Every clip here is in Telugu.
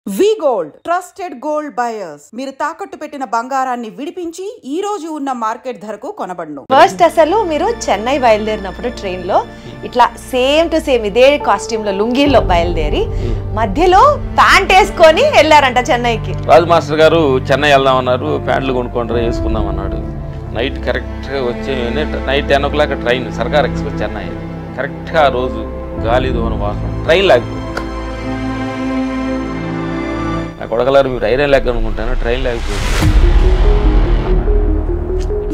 వి గోల్డ్ ట్రస్టెడ్ గోల్డ్ బయర్స్ మీరు తాకట్టు పెట్టిన బంగారాన్ని విడిపించి ఈ రోజు ఉన్న మార్కెట్ ధరకు కొనబడును. ఫస్ట్ అసలు మీరు చెన్నై బయలుదేరినప్పుడు ట్రైన్ లో ఇట్లా సేమ్ టు సేమ్ ఇదే కాస్ట్యూమ్ లో లుంగీలో బయలుదేరి మధ్యలో ప్యాంట్ వేసుకొని వెళ్ళారంట చెన్నైకి. రాజు మాస్టర్ గారు చెన్నై వెళ్దామన్నారు, ప్యాంట్లు కొనుక్కుంటారు వేసుకుందాం అన్నాడు. నైట్ కరెక్ట్గా వచ్చే నైట్ 10 o'clock ట్రైన్ సర్కార్ ఎక్స్ప్రెస్ చెన్నై. కరెక్ట్గా ఆ రోజు గాలి దోన వాసన ట్రైన్ లేకపోతే నా కొడగలారు మీరు ఐరన్ లేక అనుకుంటాను, ట్రైన్ లేకపోతే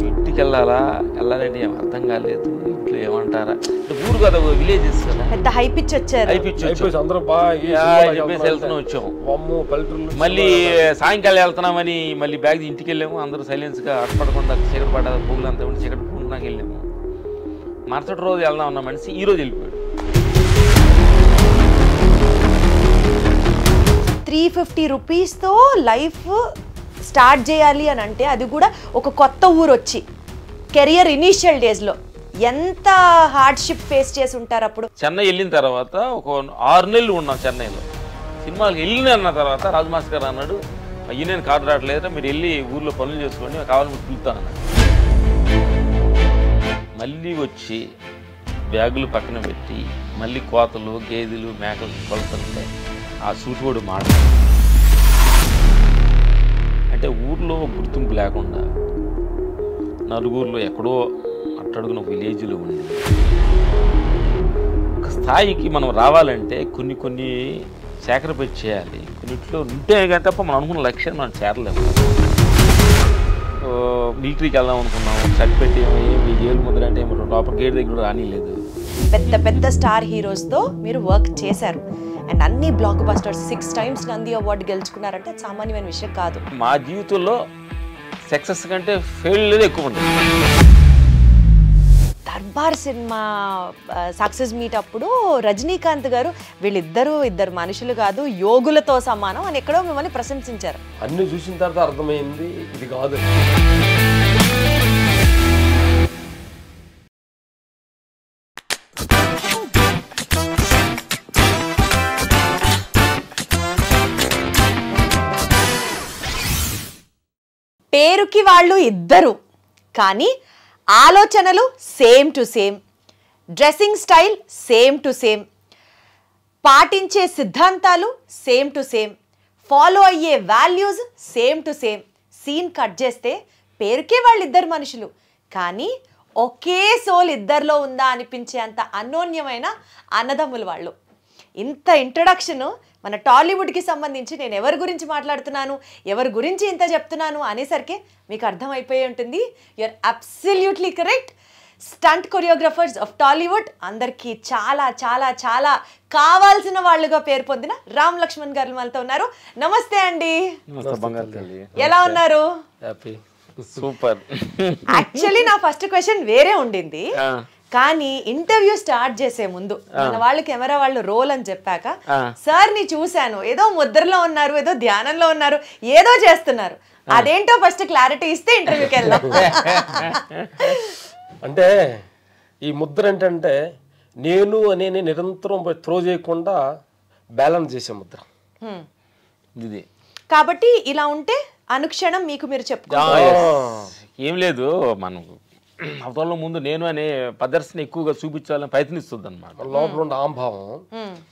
ఇంటికి వెళ్ళాలంటే ఏం అర్థం కాలేదు. ఇంట్లో ఏమంటారా ఊరు కదా, విలేజెస్ కదా, పెద్ద హైపిచ్ వచ్చారు. వెళ్తున్నా వచ్చాము. మళ్ళీ సాయంకాలం వెళ్తున్నామని మళ్ళీ బ్యాగ్ ఇంటికి వెళ్ళాము. అందరూ సైలెన్స్గా అడపడకుండా చీకటి పడ్డ పువ్వులు అంతా ఉండి చీకటి పువ్వులకు వెళ్ళాము. మరుసటి రోజు వెళ్దాం ఉన్న మనిషి ఈ రోజు వెళ్ళిపోయాడు. 350 రూపీస్తో లైఫ్ స్టార్ట్ చేయాలి అని అంటే అది కూడా ఒక కొత్త ఊరు వచ్చి కెరియర్ ఇనీషియల్ డేస్లో ఎంత హార్డ్షిప్ ఫేస్ చేసి ఉంటారు. అప్పుడు చెన్నై వెళ్ళిన తర్వాత ఒక 6 నెలలు ఉన్నాం చెన్నైలో. సినిమాకి వెళ్ళిన తర్వాత రాజు మాస్టర్ గారు అన్నాడు, అయ్యి నేను కార్డు రావట్లేదా, మీరు వెళ్ళి ఊర్లో పనులు చేసుకోండి, కావాలని పిలుస్తాను అన్నాడు. మళ్ళీ వచ్చి బ్యాగులు పక్కన పెట్టి మళ్ళీ కోతలు గేదెలు మేకలు కొలుతుంటే ఆ సూటివాడు మాట అంటే ఊర్లో గుర్తింపు లేకుండా నలుగురిలో ఎక్కడో అట్టడుగున విలేజ్లో ఉంది. ఒక స్థాయికి మనం రావాలంటే కొన్ని సాక్రిఫైస్ చేయాలి. కొన్నిట్లో ఉంటే కానీ తప్ప మనం అనుకున్న లక్ష్యాన్ని మనం చేరలేము. మిలిటరీకి వెళ్దాం అనుకున్నాము, చనిపెట్టి ఏమి ఏళ్ళు ముద్ర అంటే ఏమి లోపల గేట్ దగ్గర రానిలేదు. పెద్ద పెద్ద స్టార్ హీరోస్తో మీరు వర్క్ చేశారు అండ్ అన్ని blockbusters 6 times Nandi award గెలుచుకున్నారంటే సామాన్యమైన విషయం కాదు. మా జీవితంలో సక్సెస్ కంటే ఫెయిల్యూర్ ఎక్కువ ఉంటుంది. దర్బార్ సినిమా సక్సెస్ మీట్ అప్పుడు రజనీకాంత్ గారు ఇద్దరు మనుషులు కాదు యోగులతో సమానం అని ఎక్కడో మిమ్మల్ని ప్రశంసించారు. అన్ని చూసిన తర్వాత అర్థమైంది ఇది కాదు. పేరుకి వాళ్ళు ఇద్దరు కానీ ఆలోచనలు same to same, dressing style same to same, పాటించే సిద్ధాంతాలు సేమ్ టు సేమ్, ఫాలో అయ్యే values same to same. Scene cut చేస్తే పేరుకే వాళ్ళిద్దరు మనుషులు కానీ ఒకే సోల్ ఇద్దరిలో ఉందా అనిపించేంత అన్యోన్యమైన అన్నదమ్ములు వాళ్ళు. ఇంత ఇంట్రొడక్షన్ మన టాలీవుడ్కి సంబంధించి నేను ఎవరి గురించి మాట్లాడుతున్నాను, ఎవరి గురించి ఇంత చెప్తున్నాను అనేసరికి మీకు అర్థమైపోయి ఉంటుంది. You're absolutely correct. Stunt choreographers of Tollywood అందరికీ చాలా చాలా చాలా కావాల్సిన వాళ్ళుగా పేరు పొందిన రామ్ లక్ష్మణ్ గారు మనతో ఉన్నారు. నమస్తే అండి, ఎలా ఉన్నారు? సూపర్. యాక్చువల్లీ నా ఫస్ట్ క్వశ్చన్ వేరే ఉండింది కానీ ఇంటర్వ్యూ స్టార్ట్ చేసే ముందు మన వాళ్ళు కెమెరా వాళ్ళు రోల్ అని చెప్పాక సార్ ని చూశాను, ఏదో ముద్రలో ఉన్నారు, ఏదో ధ్యానంలో ఉన్నారు, ఏదో చేస్తున్నారు, అదేంటో ఫస్ట్ క్లారిటీ ఇస్తే ఇంటర్వ్యూకి వెళ్దాం. అంటే ఈ ముద్ర ఏంటంటే నేను అనేది నిరంతరం త్రో చేయకుండా బ్యాలెన్స్ చేసే ముద్ర ఇది. కాబట్టి ఇలా ఉంటే అనుక్షణం మీకు మీరు చెప్పుకోవాలి. ఏం లేదు, మనం అవతల ముందు నేను అనే ప్రదర్శన ఎక్కువగా చూపించాలని ప్రయత్నిస్తుంది అనమాట. లోపల ఉండే ఆంభావం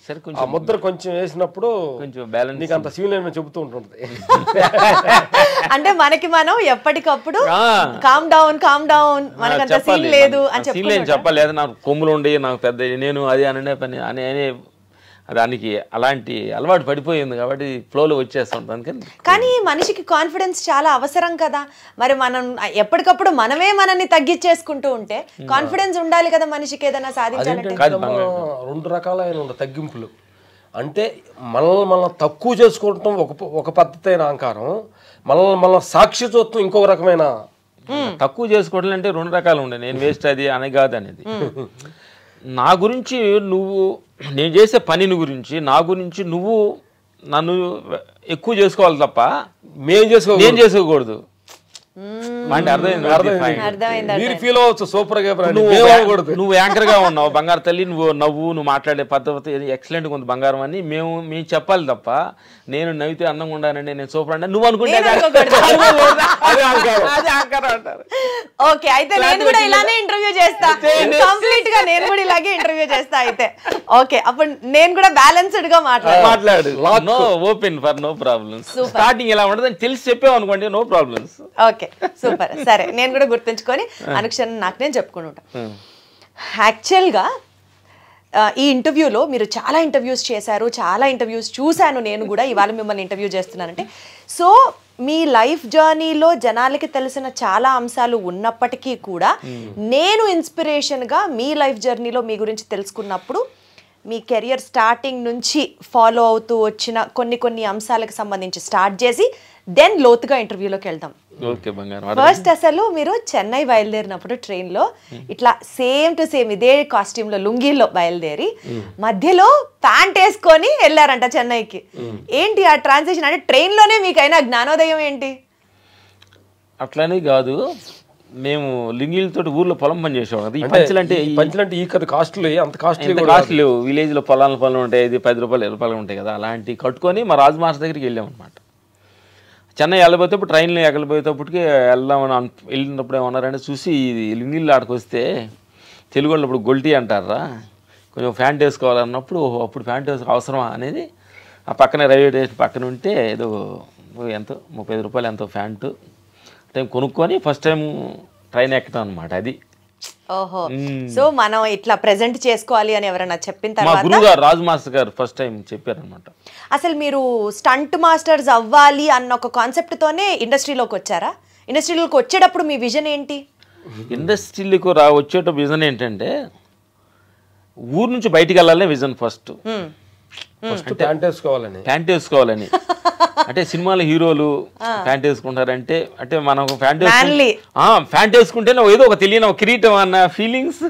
సరే ఆ ముద్ర కొంచెం వేసినప్పుడు కొంచెం బ్యాలెన్స్ నీకు అంత సీన్ అని చెబుతూ ఉంటుంది. అంటే మనకి మనం ఎప్పటికప్పుడు కామ్ డౌన్ మనకంత సీన్ లేదు అని చెప్పలేదు. నాకు కొమ్ములు ఉండి నాకు పెద్ద నేను అది అనే పని అనే దానికి అలాంటి అలవాటు పడిపోయింది కాబట్టి ఫ్లోలో వచ్చేస్తాం. కానీ మనిషికి కాన్ఫిడెన్స్ చాలా అవసరం కదా. మరి మనం ఎప్పటికప్పుడు మనమే మనల్ని తగ్గించేసుకుంటూ ఉంటే కాన్ఫిడెన్స్ ఉండాలి కదా మనిషికి ఏదైనా సాధించాలంటే. 2 రకాలైన తగ్గింపులు అంటే మనల్ని తక్కువ చేసుకోవటం ఒక పద్ధతి అయిన అహంకారం, మనల్ని సాక్షి చూడటం ఇంకొక రకమైన. తక్కువ చేసుకోవడం అంటే 2 రకాలు ఉండే, నేను వేస్ట్ అది అని కాదు అనేది. నా గురించి నువ్వు, నేను చేసే పనిని గురించి నా గురించి నువ్వు నన్ను ఎక్కువ చేసుకోవాలి తప్ప నేను చేసుకోకూడదు. అంటే అర్థమైంది. మీరు ఫీల్ అవ్వచ్చు సూపర్ గా నువ్వు యాంకర్ గా ఉన్నావు బంగారు తల్లి, నువ్వు మాట్లాడే పద్ధతి ఎక్సలెంట్ గా ఉంది బంగారం అని మేము చెప్పాలి తప్ప నేను నవ్వితే అందంగా ఉండానండి నేను సూపర్ అంటే నువ్వు అనుకుంటే ఓకే, అయితే నేను కూడా ఇలానే ఇంటర్వ్యూ చేస్తా, కంప్లీట్ గా నేను కూడా ఇలాగే ఇంటర్వ్యూ చేస్తా అయితే. ఓకే, అప్పుడు నేను కూడా బ్యాలెన్స్డ్ గా మాట్లాడు. No open for no problems. Starting ఎలా ఉండదని తెలిసి చెప్పావు అనుకోండి, నో ప్రాబ్లమ్స్. Okay super. సరే, నేను కూడా గుర్తుంచుకొని అనుక్షణం నాకు నేను చెప్పుకుంటా. యాక్చువల్గా ఈ ఇంటర్వ్యూలో మీరు చాలా ఇంటర్వ్యూస్ చేశారు, చాలా ఇంటర్వ్యూస్ చూశాను నేను కూడా, ఇవాళ మిమ్మల్ని ఇంటర్వ్యూ చేస్తున్నానంటే. సో మీ లైఫ్ జర్నీలో జనాలకి తెలిసిన చాలా అంశాలు ఉన్నప్పటికీ కూడా నేను ఇన్స్పిరేషన్గా మీ లైఫ్ జర్నీలో మీ గురించి తెలుసుకున్నప్పుడు మీ కెరియర్ స్టార్టింగ్ నుంచి ఫాలో అవుతూ వచ్చిన కొన్ని అంశాలకు సంబంధించి స్టార్ట్ చేసి దెన్ లోతుగా ఇంటర్వ్యూలోకి వెళ్దాం. ఫస్ట్ అసలు మీరు చెన్నై బయలుదేరినప్పుడు ట్రైన్లో ఇట్లా సేమ్ టు సేమ్ ఇదే కాస్ట్యూమ్లో లుంగీలో బయలుదేరి మధ్యలో ప్యాంట్ వేసుకొని వెళ్ళారంట చెన్నైకి. ఏంటి ఆ ట్రాన్సిషన్? అంటే ట్రైన్లోనే మీకైనా జ్ఞానోదయం ఏంటి? అట్లానే కాదు, మేము లింగిలతో ఊర్లో పొలం పని చేసేవాళ్ళం. ఈ పంచులంటే ఈ కథ కాస్ట్లీ, అంత కాస్ట్లీ లేవు. విలేజ్ లో పొలం ఉంటాయి, ఇది 10 రూపాయలు 20 రూపాయలు ఉంటాయి కదా, అలాంటి కట్టుకొని మా రాజు మాస్టర్ దగ్గరికి వెళ్ళాం అనమాట. చెన్నై వెళ్ళబోతే ట్రైన్లో ఎగలిపోయేటప్పటికి వెళ్ళినప్పుడు ఏమన్నారంటే చూసి లింగిళ్ళు ఆడికి వస్తే తెలుగు వాళ్ళు ఇప్పుడు గొల్టీ అంటారా, కొంచెం ప్యాంట్ వేసుకోవాలన్నప్పుడు అప్పుడు ప్యాంట్ వేసుకో అవసరమా అనేది ఆ పక్కనే రైల్వే స్టేషన్ పక్కన ఉంటే ఏదో ఎంతో 35 రూపాయలు ఎంతో ప్యాంటు టైం కొనుక్కొని ఫస్ట్ టైం ట్రైన్ ఎక్కడం అనమాట. అది ఓహో, సో మనం ఇట్లా ప్రెజెంట్ చేసుకోవాలి అని ఎవరైనా చెప్పిన తర్వాత గురువు గారు రాజు మాస్టర్ గారు ఫస్ట్ టైం చెప్పారనమాట. అసలు మీరు స్టంట్ మాస్టర్స్ అవ్వాలి అన్న ఒక కాన్సెప్ట్ తోనే ఇండస్ట్రీలోకి వచ్చారా? ఇండస్ట్రీలోకి వచ్చేటప్పుడు మీ విజన్ ఏంటి? ఇండస్ట్రీలోకి వచ్చేటప్పుడు విజన్ ఏంటంటే ఊరు నుంచి బయటికి వెళ్ళాలనే విజన్. ఫస్ట్ ప్యాంట్ వేసుకోవాలని అంటే సినిమాలో హీరోలు ప్యాంట్ వేసుకుంటారంటే అంటే మనం ప్యాంట్ వేసుకుంటే ఏదో ఒక తెలియని ఒక కిరీటం అన్న ఫీలింగ్స్.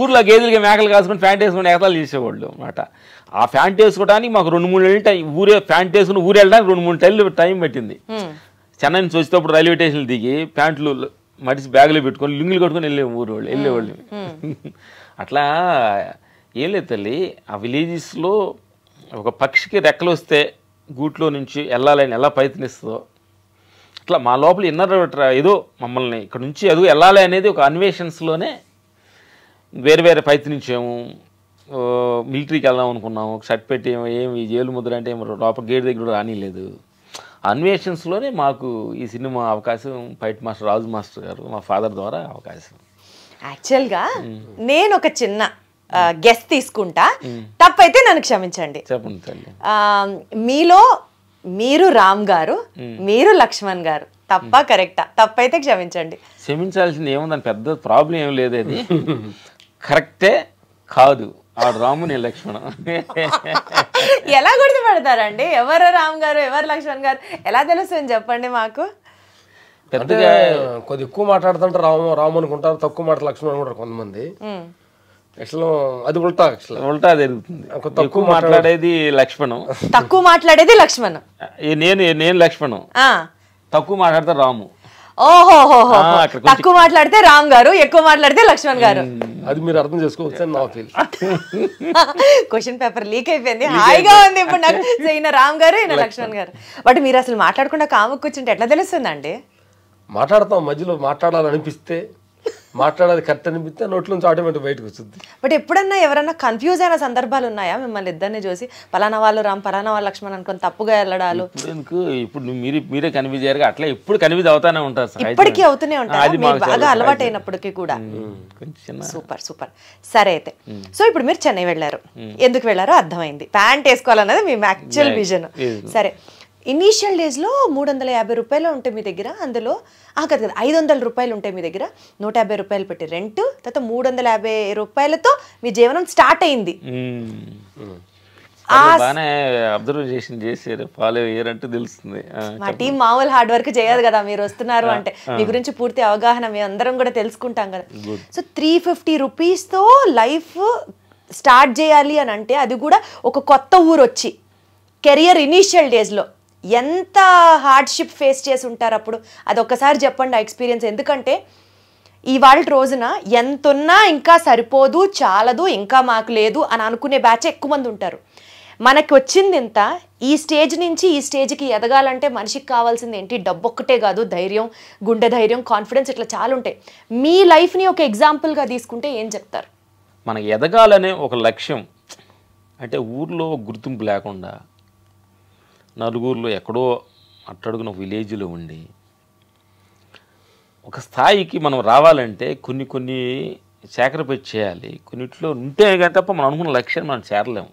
ఊర్లో గేదెలకి మేకలు కాసుకుని ప్యాంట్ వేసుకుని ఎగతాలు చేసేవాళ్ళు అనమాట. ఆ ప్యాంట్ వేసుకోవడానికి మాకు 2-3 నెలలు టైం, ప్యాంట్ వేసుకుని ఊరు వెళ్ళడానికి 2-3 నెలలు టైం పట్టింది. చెన్నై నుంచి వచ్చేటప్పుడు రైల్వే స్టేషన్లు దిగి ప్యాంట్లు మడిసి బ్యాగులో పెట్టుకొని లింగులు కట్టుకొని వెళ్ళేవాళ్ళు. అట్లా ఏం లేదు తల్లి, ఆ విలేజెస్లో ఒక పక్షికి రెక్కలు వస్తే గూట్లో నుంచి వెళ్ళాలని ఎలా ప్రయత్నిస్తుందో అట్లా మా లోపల ఇన్నర్ ఏదో మమ్మల్ని ఇక్కడ నుంచి అదుగు వెళ్ళాలి అనేది ఒక అన్వేషన్స్లోనే వేరే ప్రయత్నించాము. మిలిటరీకి వెళ్దాం అనుకున్నాము, షర్ట్ పెట్టి ఏమి జైలు ముద్ర అంటే లోపల గేట్ దగ్గర రానిలేదు. అన్వేషన్స్లోనే మాకు ఈ సినిమా అవకాశం ఫైట్ మాస్టర్ రాజు మాస్టర్ గారు మా ఫాదర్ ద్వారా అవకాశం. యాక్చువల్గా నేను ఒక చిన్న గెస్ట్ తీసుకుంటా, తప్పైతే నన్ను క్షమించండి. చెప్పండి. మీలో మీరు రామ్ గారు, మీరు లక్ష్మణ్ గారు, తప్ప కరెక్టా? తప్పైతే క్షమించండి. క్షమించాల్సింది ఏముందని పెద్ద ప్రాబ్లం ఏం లేదు, అది కరెక్టే కాదు. ఆ రాము నేను లక్ష్మణ్ ఎలా గుర్తుపడతారండి? ఎవరు రామ్ గారు ఎవరు లక్ష్మణ్ గారు ఎలా తెలుస్తుంది చెప్పండి మాకు. పెద్దగా కొద్ది ఎక్కువ మాట్లాడుతుంటే రాము అనుకుంటారు, తక్కువ మాట లక్ష్మణ్ అనుకుంటారు కొంతమంది. అది ఉల్టా జరుగుతుంది. తక్కువ మాట్లాడేది లక్ష్మణం, తక్కువ మాట్లాడేది లక్ష్మణ్. నేను లక్ష్మణం, తక్కువ మాట్లాడితే రాము. ఓహో, తక్కువ మాట్లాడితే రామ్ గారు, ఎక్కువ మాట్లాడితే లక్ష్మణ్ గారు. అది మీరు అర్థం చేసుకోవచ్చు అని నా ఫీల్. క్వశ్చన్ పేపర్ లీక్ అయిపోయింది, హాయిగా ఉంది ఇప్పుడు నాకు. ఈయన రామ్ గారు, ఈయన లక్ష్మణ్ గారు. బట్ మీరు అసలు మాట్లాడకుండా కాము కూర్చుంటే ఎట్లా తెలుస్తుందండి? మాట్లాడతాం, మధ్యలో మాట్లాడాలనిపిస్తే మాట్లాడాలి కరెక్ట్ అనిపిస్తే నోట్ల నుంచి ఆటోమేటిక్ బయటకు వస్తుంది. బట్ ఎప్పుడన్నా ఎవరన్నా కన్ఫ్యూజ్ అయిన సందర్భాలు ఉన్నాయా మిమ్మల్ని ఇద్దరిని చూసి? పలానా వాళ్ళు రామ్, పలానా వాళ్ళు లక్ష్మణ్ అనుకుని తప్పుగా వెళ్ళడాలు? ఇప్పుడు మీరే కన్ఫ్యూజ్ అయ్యారు, అట్లా ఎప్పుడు కన్ఫ్యూజ్ అవుతానే ఉంటారు, ఇప్పటికీ అవుతూనే ఉంటారు, బాగా అలవాటు అయినప్పటికీ కూడా. సూపర్. సరే అయితే, సో ఇప్పుడు మీరు చెన్నై వెళ్ళారు, ఎందుకు వెళ్ళారో అర్థమైంది. ప్యాంట్ వేసుకోవాలన్నది మీ యాక్చువల్ విజన్. సరే, ఇనీషియల్ డేస్లో 350 రూపాయలు ఉంటాయి మీ దగ్గర, అందులో కదా 500 రూపాయలు ఉంటాయి మీ దగ్గర, 150 రూపాయలు పెట్టి రెంట్, తర్వాత 350 రూపాయలతో మీ జీవనం స్టార్ట్ అయింది. అబ్జర్వేషన్ చేశారు, ఫాలో అయ్యారంటే తెలుస్తుంది. మా టీం మామూలు హార్డ్ వర్క్ చేయదు కదా, మీరు వస్తున్నారు అంటే మీ గురించి పూర్తి అవగాహన మేము అందరం కూడా తెలుసుకుంటాం కదా. సో 350 రూపీస్తో లైఫ్ స్టార్ట్ చేయాలి అని అంటే, అది కూడా ఒక కొత్త ఊరు వచ్చి కెరియర్ ఇనీషియల్ డేస్లో ఎంత హార్డ్షిప్ ఫేస్ చేసి ఉంటారు అప్పుడు, అది ఒక్కసారి చెప్పండి ఆ ఎక్స్పీరియన్స్. ఎందుకంటే ఇవాళ రోజున ఎంతున్నా ఇంకా సరిపోదు, చాలదు, ఇంకా మాకు లేదు అని అనుకునే బ్యాచ్ ఎక్కువ మంది ఉంటారు. మనకి వచ్చింది ఇంత, ఈ స్టేజ్ నుంచి ఈ స్టేజ్కి ఎదగాలంటే మనిషికి కావాల్సింది ఏంటి? డబ్బు ఒక్కటే కాదు, ధైర్యం, గుండె ధైర్యం, కాన్ఫిడెన్స్, ఇట్లా చాలా ఉంటాయి. మీ లైఫ్ని ఒక ఎగ్జాంపుల్గా తీసుకుంటే ఏం చెప్తారు? మనకి ఎదగాలనే ఒక లక్ష్యం, అంటే ఊర్లో గుర్తింపు లేకుండా నలుగురిలో ఎక్కడో అట్టడుగున విలేజ్లో ఉండి ఒక స్థాయికి మనం రావాలంటే కొన్ని సాక్రిఫైస్ చేయాలి. కొన్నిట్లో ఉంటే కానీ తప్ప మనం అనుకున్న లక్ష్యాన్ని మనం చేరలేము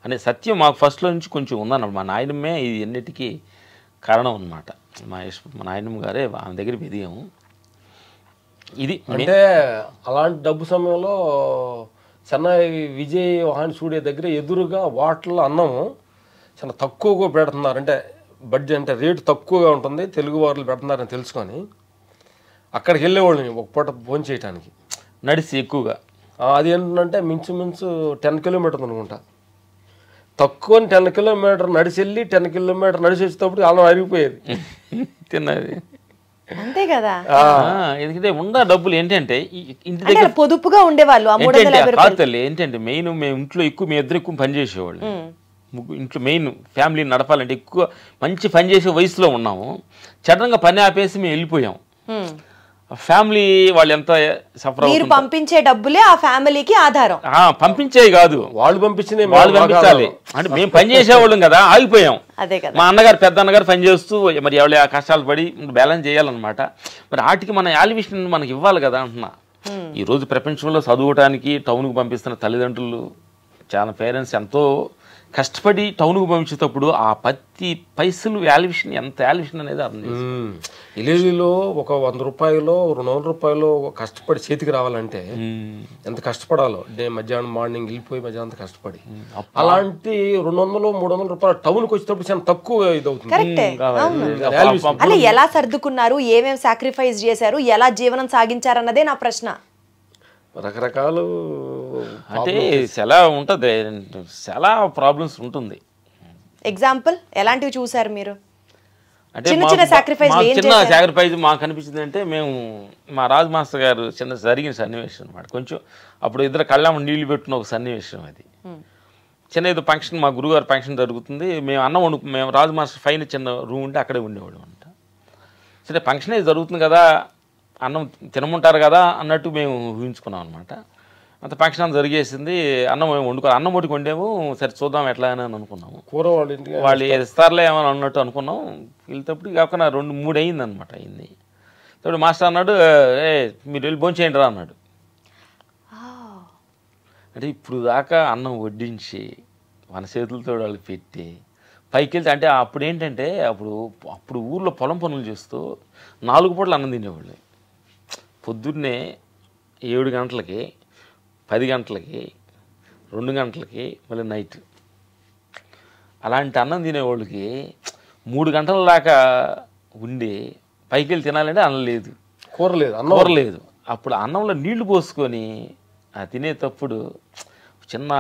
అనే సత్యం మాకు ఫస్ట్లో నుంచి కొంచెం ఉందన్నమాట. మా నాయనమ్మే ఇది ఎన్నిటికీ కారణం అన్నమాట. మా నాయనమ్మ గారే ఆమె దగ్గర ఎదిగాము. ఇది అంటే అలాంటి డబ్బు సమయంలో చెన్నై విజయ్ వాహన్ స్టూడియో దగ్గర ఎదురుగా వాటర్లో అన్నము చాలా తక్కువగా పెడుతున్నారు. అంటే బడ్జెట్ అంటే రేటు తక్కువగా ఉంటుంది, తెలుగు వారు పెడుతున్నారని తెలుసుకొని అక్కడికి వెళ్ళేవాళ్ళని ఒక పూట భోజనం చేయడానికి నడిచి ఎక్కువగా. అది ఏంటంటే మించుమించు 10 కిలోమీటర్లు అనుకుంటా. తక్కువ 10 కిలోమీటర్ నడిచి వెళ్ళి 10 కిలోమీటర్ నడిచి వచ్చేటప్పుడు అలా అరిగిపోయేది తిన్నది. అంతే కదా, ఎందుకంటే ఉన్న డబ్బులు ఏంటంటే ఇంటి అంటే దగ్గర పొదుపుగా ఉండేవాళ్ళు. ఆ 350 రూపాయలు కాదు ఏంటంటే మెయిన్ మేము ఇంట్లో ఎక్కువ మేము ఇద్దరు ఎక్కువ పని చేసేవాళ్ళు. ఇంట్లో మెయిన్ ఫ్యామిలీని నడపాలంటే ఎక్కువ మంచి పని చేసే వయసులో ఉన్నాము. సడన్గా పని ఆపేసి మేము వెళ్ళిపోయాం. ఫ్యామిలీ వాళ్ళు ఎంత సఫర్ మీరు పంపించే డబ్బులే ఆ ఫ్యామిలీకి ఆధారం. పంపించేవి కాదు, వాళ్ళు పంపించింది వాళ్ళు పంపించాలి. అంటే మేము పని చేసేవాళ్ళం కదా, ఆగిపోయాం. అదే కదా, మా అన్నగారు పెద్ద అన్నగారు పని చేస్తూ మరి ఎవరి కష్టాలు పడి బ్యాలెన్స్ చేయాలన్నమాట. మరి వాటికి మన వాల్యుయేషన్ మనకి ఇవ్వాలి కదా అంటున్నా. ఈరోజు ప్రపంచంలో చదువుకోవడానికి టౌన్కి పంపిస్తున్న తల్లిదండ్రులు చాలా పేరెంట్స్ ఎంతో కష్టపడి టౌన్కు పంపించేటప్పుడు ఆ ప్రతి పైసలు వాల్యుయేషన్ ఎంత వాల్యుయేషన్ అనేది అర్థం చేస్తుంది. విలేజ్లో ఒక 100 రూపాయలు 200 రూపాయలు కష్టపడి చేతికి రావాలంటే ఎంత కష్టపడాలో. మధ్యాహ్నం మార్నింగ్ వెళ్ళిపోయి మధ్యాహ్నం కష్టపడి అలాంటి 200-300 రూపాయలు టౌన్కి వచ్చేటప్పుడు చాలా తక్కువ ఇది అవుతుంది. కరెక్టే. అలా ఎలా సర్దుకున్నారు, ఏమేమి సాక్రిఫైస్ చేశారు, ఎలా జీవనం సాగించారు అన్నదే నా ప్రశ్న. రకరకాలు అంటే చాలా ఉంటుంది, చాలా ప్రాబ్లమ్స్ ఉంటుంది. ఎగ్జాంపుల్ ఎలాంటివి చూసారు మీరు? అంటే చిన్న సాక్రిఫైస్ మాకు అనిపించింది అంటే, మేము మా రాజు మాస్టర్ గారు చిన్న జరిగిన సన్నివేశం అనమాట. కొంచెం అప్పుడు ఇద్దరు కళ్ళమ్మ నీళ్లు పెట్టిన ఒక సన్నివేశం అది. చిన్న ఏదో ఫంక్షన్, మా గురుగారు ఫంక్షన్ జరుగుతుంది. మేము అన్నం మేము రాజు మాస్టర్ పైన చిన్న రూమ్ ఉంటే అక్కడే ఉండేవాడు అంట. సరే ఫంక్షన్ ఏది జరుగుతుంది కదా, అన్నం తినమంటారు కదా అన్నట్టు మేము ఊహించుకున్నాం అనమాట. అంత ఫంక్షన్ జరిగేసింది. అన్నం మేము అన్నం ఒకటి వండాము. సరే చూద్దాం ఎట్లా అని అనుకున్నాము. కూర వాళ్ళు ఇస్తారులే ఏమని అన్నట్టు అనుకున్నాం. వెళ్తేప్పుడు కాకుండా 2-3 అయింది అనమాట. అయింది ఇప్పుడు మాస్టర్ అన్నాడు, మీరు వెళ్ళి భోజనం చేయండి రా అన్నాడు. అంటే ఇప్పుడు దాకా అన్నం వడ్డించి మన చేతులతో వాళ్ళు పెట్టి పైకి వెళ్తే, అంటే అప్పుడు ఏంటంటే అప్పుడు ఊర్లో పొలం పనులు చేస్తూ 4 పూటలు అన్నం తినేవాళ్ళు. పొద్దున్నే 7 గంటలకి, 10 గంటలకి, 2 గంటలకి, మళ్ళీ నైట్. అలాంటి అన్నం తినేవాళ్ళకి 3 గంటల దాకా ఉండి పైకి వెళ్ళి తినాలంటే అన్నం లేదు, కూర లేదు, కూర లేదు. అప్పుడు అన్నంలో నీళ్లు పోసుకొని తినేటప్పుడు చిన్న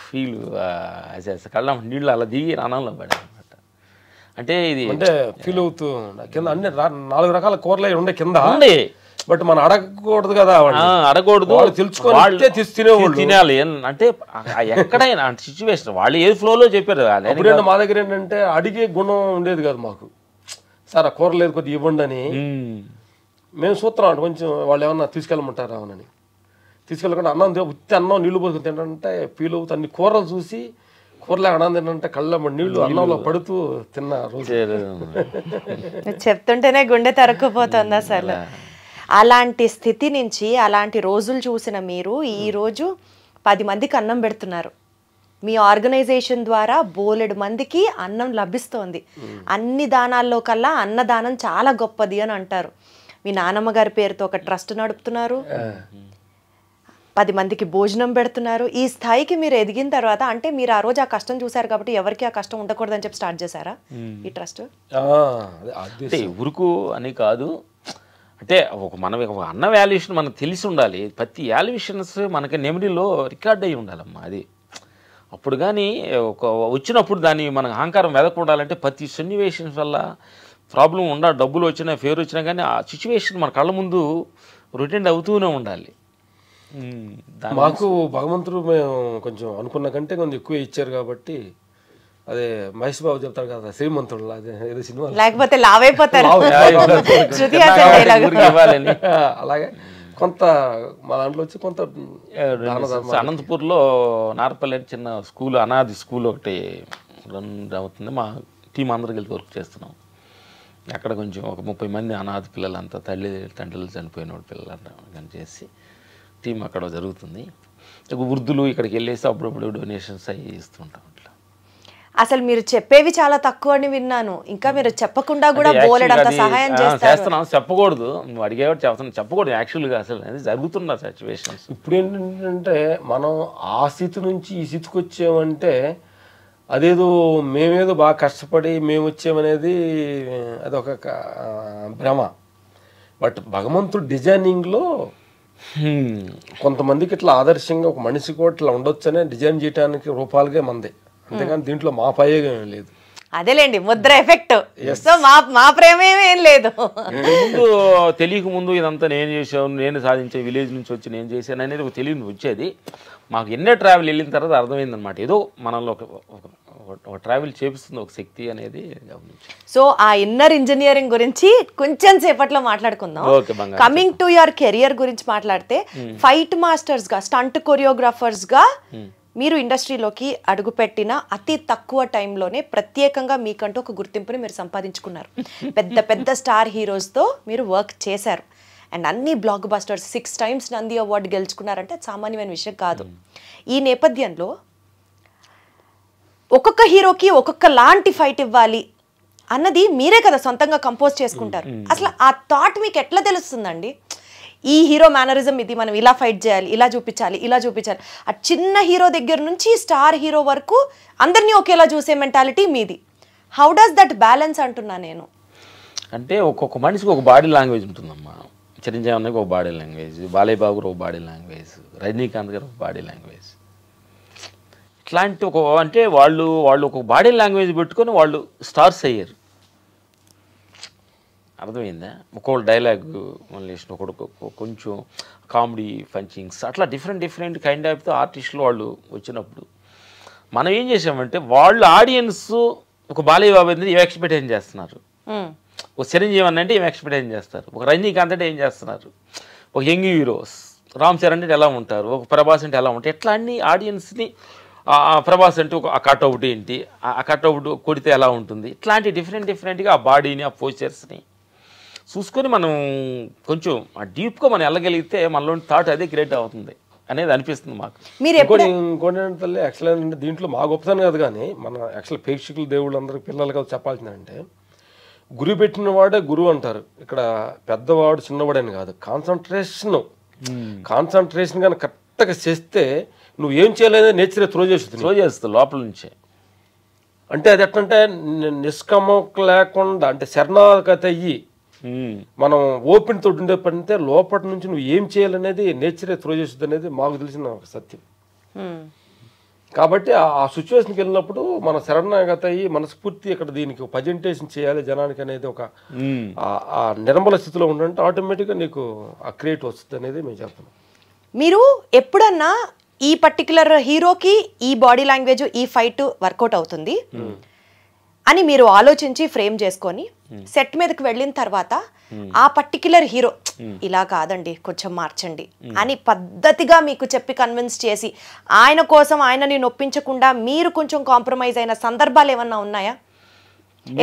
ఫీల్, కళ్ళ నీళ్ళు అలా దిగి అన్నంలో పడే అనమాట. అంటే ఇది అంటే ఫీల్ అవుతూ కింద అన్ని 4 రకాల కూరలు ఉండే కింద ఉండే. బట్ మనం అడగకూడదు కదా, అడగకూడదు, తెలుసుకొని తినాలి. అంటే ఎక్కడైనా సిచ్యువేషన్ వాళ్ళు ఏ ఫ్లోలో చెప్పారు. మా దగ్గర ఏంటంటే అడిగే గుణం ఉండేది కాదు మాకు. సార్ ఆ కూర లేదు కొద్దిగా ఇవ్వండి అని మేము చూస్తున్నాం. కొంచెం వాళ్ళు ఏమన్నా తీసుకెళ్ళమంటారా అని తీసుకెళ్ళకుండా అన్నం నీళ్లు పోసుకొని తింటే ఫీల్ అవుతుంది. అన్ని కూరలు చూసి కూరలే అన్నం తింటే కళ్ళ నీళ్లు అన్నంలో పడుతూ తిన్న రోజు చెప్తుంటేనే గుండె తరుక్కుపోతుంది అసలు. అలాంటి స్థితి నుంచి అలాంటి రోజులు చూసిన మీరు ఈరోజు 10 మందికి అన్నం పెడుతున్నారు. మీ ఆర్గనైజేషన్ ద్వారా బోలెడు మందికి అన్నం లభిస్తోంది. అన్ని దానాల్లో కల్లా అన్నదానం చాలా గొప్పది అని అంటారు. మీ నానమ్మ గారి పేరుతో ఒక ట్రస్ట్ నడుపుతున్నారు, 10 మందికి భోజనం పెడుతున్నారు. ఈ స్థాయికి మీరు ఎదిగిన తర్వాత, అంటే మీరు ఆ రోజు ఆ కష్టం చూసారు కాబట్టి ఎవరికి ఆ కష్టం ఉండకూడదని చెప్పి స్టార్ట్ చేశారా ఈ ట్రస్ట్? అంటే ఊరుకు అని కాదు, అంటే ఒక అన్న వాల్యుయేషన్ మనకు తెలిసి ఉండాలి. ప్రతి వాల్యుయేషన్స్ మనకి నెమరీలో రికార్డ్ అయ్యి ఉండాలమ్మా. అది అప్పుడు కానీ ఒక వచ్చినప్పుడు దాన్ని మనకు అహంకారం వెదకూడాలంటే ప్రతి సన్నివేషన్స్ వల్ల ప్రాబ్లం డబ్బులు వచ్చినా ఫేర్ వచ్చినా కానీ ఆ సిచ్యువేషన్ మన కళ్ళ ముందు రొటెండ్ అవుతూనే ఉండాలి. మాకు భగవంతుడు మేము కొంచెం అనుకున్న కంటే కొంచెం ఎక్కువ ఇచ్చారు కాబట్టి అదే మహేష్ బాబు చెప్తారు కదా శ్రీమంతుడు అదే ఏదో సినిమా లేకపోతే లావైపోతారు అలాగే కొంత మా దాంట్లో వచ్చి కొంత అనంతపూర్లో నార్పల్లి చిన్న స్కూల్ అనాది స్కూల్ ఒకటి రన్ అవుతుంది. మా టీం అందరికి వెళ్ళి వర్క్ చేస్తున్నాం. అక్కడ కొంచెం ఒక 30 మంది అనాథ పిల్లలంతా తండ్రులు చనిపోయిన పిల్లలంతా కానీ చేసి టీం అక్కడ జరుగుతుంది. వృద్ధులు ఇక్కడికి వెళ్ళేసి అప్పుడప్పుడు డొనేషన్స్ అవి ఇస్తుంటాం. అట్లా అసలు మీరు చెప్పేవి చాలా తక్కువ అని విన్నాను. ఇంకా మీరు చెప్పకుండా కూడా బోలెడంత సహాయం చేస్తున్నాం. చెప్పకూడదు, నువ్వు అడిగేవాడు చెప్తున్నాను, చెప్పకూడదు యాక్చువల్గా. అసలు అది జరుగుతున్న సిచ్యువేషన్స్. ఇప్పుడు ఏంటంటే మనం ఆ స్థితి నుంచి ఈ స్థితికి వచ్చామంటే అదేదో మేమేదో బాగా కష్టపడి మేము వచ్చామనేది అదొక భ్రమ. బట్ భగవంతుడు డిజైనింగ్లో కొంతమందికి ఇట్లా ఆదర్శంగా ఒక మనిషి కూడా ఇట్లా ఉండొచ్చనే డిజైన్ చేయడానికి రూపాలుగా మంది, అంతేగాని దీంట్లో మా ప్రయోగం ఏం లేదు. అదేలేండి ముద్ర ఎఫెక్ట్. సో మా ప్రేమ ఏం లేదు. ముందు తెలియక ముందు ఇదంతా నేను చేసాను, నేను సాధించే విలేజ్ నుంచి వచ్చి నేను చేశాను అనేది ఒక తెలియని వచ్చేది. మాకు ఎన్నో ట్రావెల్ వెళ్ళిన తర్వాత అర్థమైందనమాట, ఏదో మనలో ఒక ట్రావెల్ చేపిస్తుంది ఒక శక్తి అనేది గమనించి. సో ఆ ఇన్నర్ ఇంజనీరింగ్ గురించి కొంచెం సేపట్లో మాట్లాడుకుందాం. కమింగ్ టు యువర్ కెరియర్ గురించి మాట్లాడితే ఫైట్ మాస్టర్స్ గా, స్టంట్ కొరియోగ్రాఫర్స్ గా మీరు ఇండస్ట్రీలోకి అడుగుపెట్టిన అతి తక్కువ టైంలోనే ప్రత్యేకంగా మీకంటూ ఒక గుర్తింపుని మీరు సంపాదించుకున్నారు. పెద్ద పెద్ద స్టార్ హీరోస్తో మీరు వర్క్ చేశారు అండ్ అన్ని blockbusters, 6 times Nandi award గెలుచుకున్నారంటే సామాన్యమైన విషయం కాదు. ఈ నేపథ్యంలో ఒక్కొక్క హీరోకి ఒక్కొక్క లాంటి ఫైట్ ఇవ్వాలి అన్నది మీరే కదా సొంతంగా కంపోజ్ చేసుకుంటారు. అసలు ఆ థాట్ మీకు ఎట్లా తెలుస్తుందండి? ఈ హీరో మేనరిజం ఇది, మనం ఇలా ఫైట్ చేయాలి, ఇలా చూపించాలి, ఇలా చూపించాలి. ఆ చిన్న హీరో దగ్గర నుంచి స్టార్ హీరో వరకు అందరినీ ఒకేలా చూసే మెంటాలిటీ మీది. హౌ డస్ దట్ బ్యాలెన్స్ అంటున్నా నేను. అంటే ఒక్కొక్క మనిషికి ఒక బాడీ లాంగ్వేజ్ ఉంటుందమ్మా. చిరంజీవి అన్నకి ఒక బాడీ లాంగ్వేజ్, బాలయ్య బాబు గారు ఒక బాడీ లాంగ్వేజ్, రజనీకాంత్ గారు ఒక బాడీ లాంగ్వేజ్. ఇట్లాంటి అంటే వాళ్ళు ఒక బాడీ లాంగ్వేజ్ పెట్టుకొని వాళ్ళు స్టార్స్ అయ్యారు. అర్థమైందా? ఒక్కొక్క డైలాగ్ మళ్ళీ ఒకడు కొంచెం కామెడీ పంచింగ్స్ అట్లా డిఫరెంట్ కైండ్ ఆఫ్ ఆర్టిస్టులు వాళ్ళు వచ్చినప్పుడు మనం ఏం చేసామంటే వాళ్ళు ఆడియన్స్ ఒక బాలయ్య బాబు అనేది ఏం ఎక్స్పెక్టేషన్ చేస్తున్నారు, ఒక చిరంజీవి అంటే ఏం ఎక్స్పెక్టేషన్ చేస్తారు, ఒక రజనీకాంత్ అంటే ఏం చేస్తున్నారు, ఒక యంగ్ హీరోస్ రామ్ చరణ్ అంటే ఎలా ఉంటారు, ఒక ప్రభాస్ అంటే ఎలా ఉంటారు, ఎట్లా అన్ని ఆడియన్స్ని ప్రభాస్ అంటే ఒక కట్అవుట్ ఏంటి, ఆ కట్అవుట్ కొడితే ఎలా ఉంటుంది, ఇట్లాంటి డిఫరెంట్గా ఆ బాడీని ఆ పోస్చర్స్ని చూసుకొని మనం కొంచెం డీప్గా మనం వెళ్ళగలిగితే మనలోని థాట్ అదే క్రియేట్ అవుతుంది అనేది అనిపిస్తుంది మాకు. ఇంకోటి తల్లి యాక్చువల్ ఏంటంటే దీంట్లో మా గొప్పతనం కాదు కానీ మన యాక్చువల్ ప్రేక్షకులు దేవుళ్ళు అందరికి పిల్లలకి చెప్పాల్సిందంటే గురి పెట్టిన వాడే గురువు అంటారు. ఇక్కడ పెద్దవాడు చిన్నవాడని కాదు, కాన్సన్ట్రేషన్ కానీ కరెక్ట్గా చేస్తే నువ్వు ఏం చేయలేదో నేచర్ త్రో చేస్తుంది లోపల నుంచే. అంటే అది ఎట్లంటే నిష్కమం లేకుండా అంటే శరణాగతి అయ్యి మనం ఓపెన్ తోటి ఉండే పడితే లోపటి నుంచి నువ్వు ఏం చేయాలనేది నేచరే త్రో చేస్తుంది అనేది మాకు తెలిసిన ఒక సత్యం. కాబట్టి ఆ సిచ్యువేషన్కి వెళ్ళినప్పుడు మన శరణాగతి అయ్యి మనస్ఫూర్తి ఇక్కడ దీనికి ప్రజెంటేషన్ చేయాలి జనానికి అనేది ఒక ఆ నిర్మల స్థితిలో ఉండంటే ఆటోమేటిక్గా నీకు ఆ క్రియేట్ వస్తుంది అనేది మేము చెప్తున్నాం. మీరు ఎప్పుడన్నా ఈ పర్టికులర్ హీరోకి ఈ బాడీ లాంగ్వేజ్ ఈ ఫైట్ వర్కౌట్ అవుతుంది అని మీరు ఆలోచించి ఫ్రేమ్ చేసుకొని సెట్ మీదకి వెళ్ళిన తర్వాత ఆ పర్టికులర్ హీరో ఇలా కాదండి కొంచెం మార్చండి అని పద్ధతిగా మీకు చెప్పి కన్విన్స్ చేసి ఆయన కోసం ఆయనని నొప్పించకుండా మీరు కొంచెం కాంప్రమైజ్ అయిన సందర్భాలు ఏమన్నా ఉన్నాయా?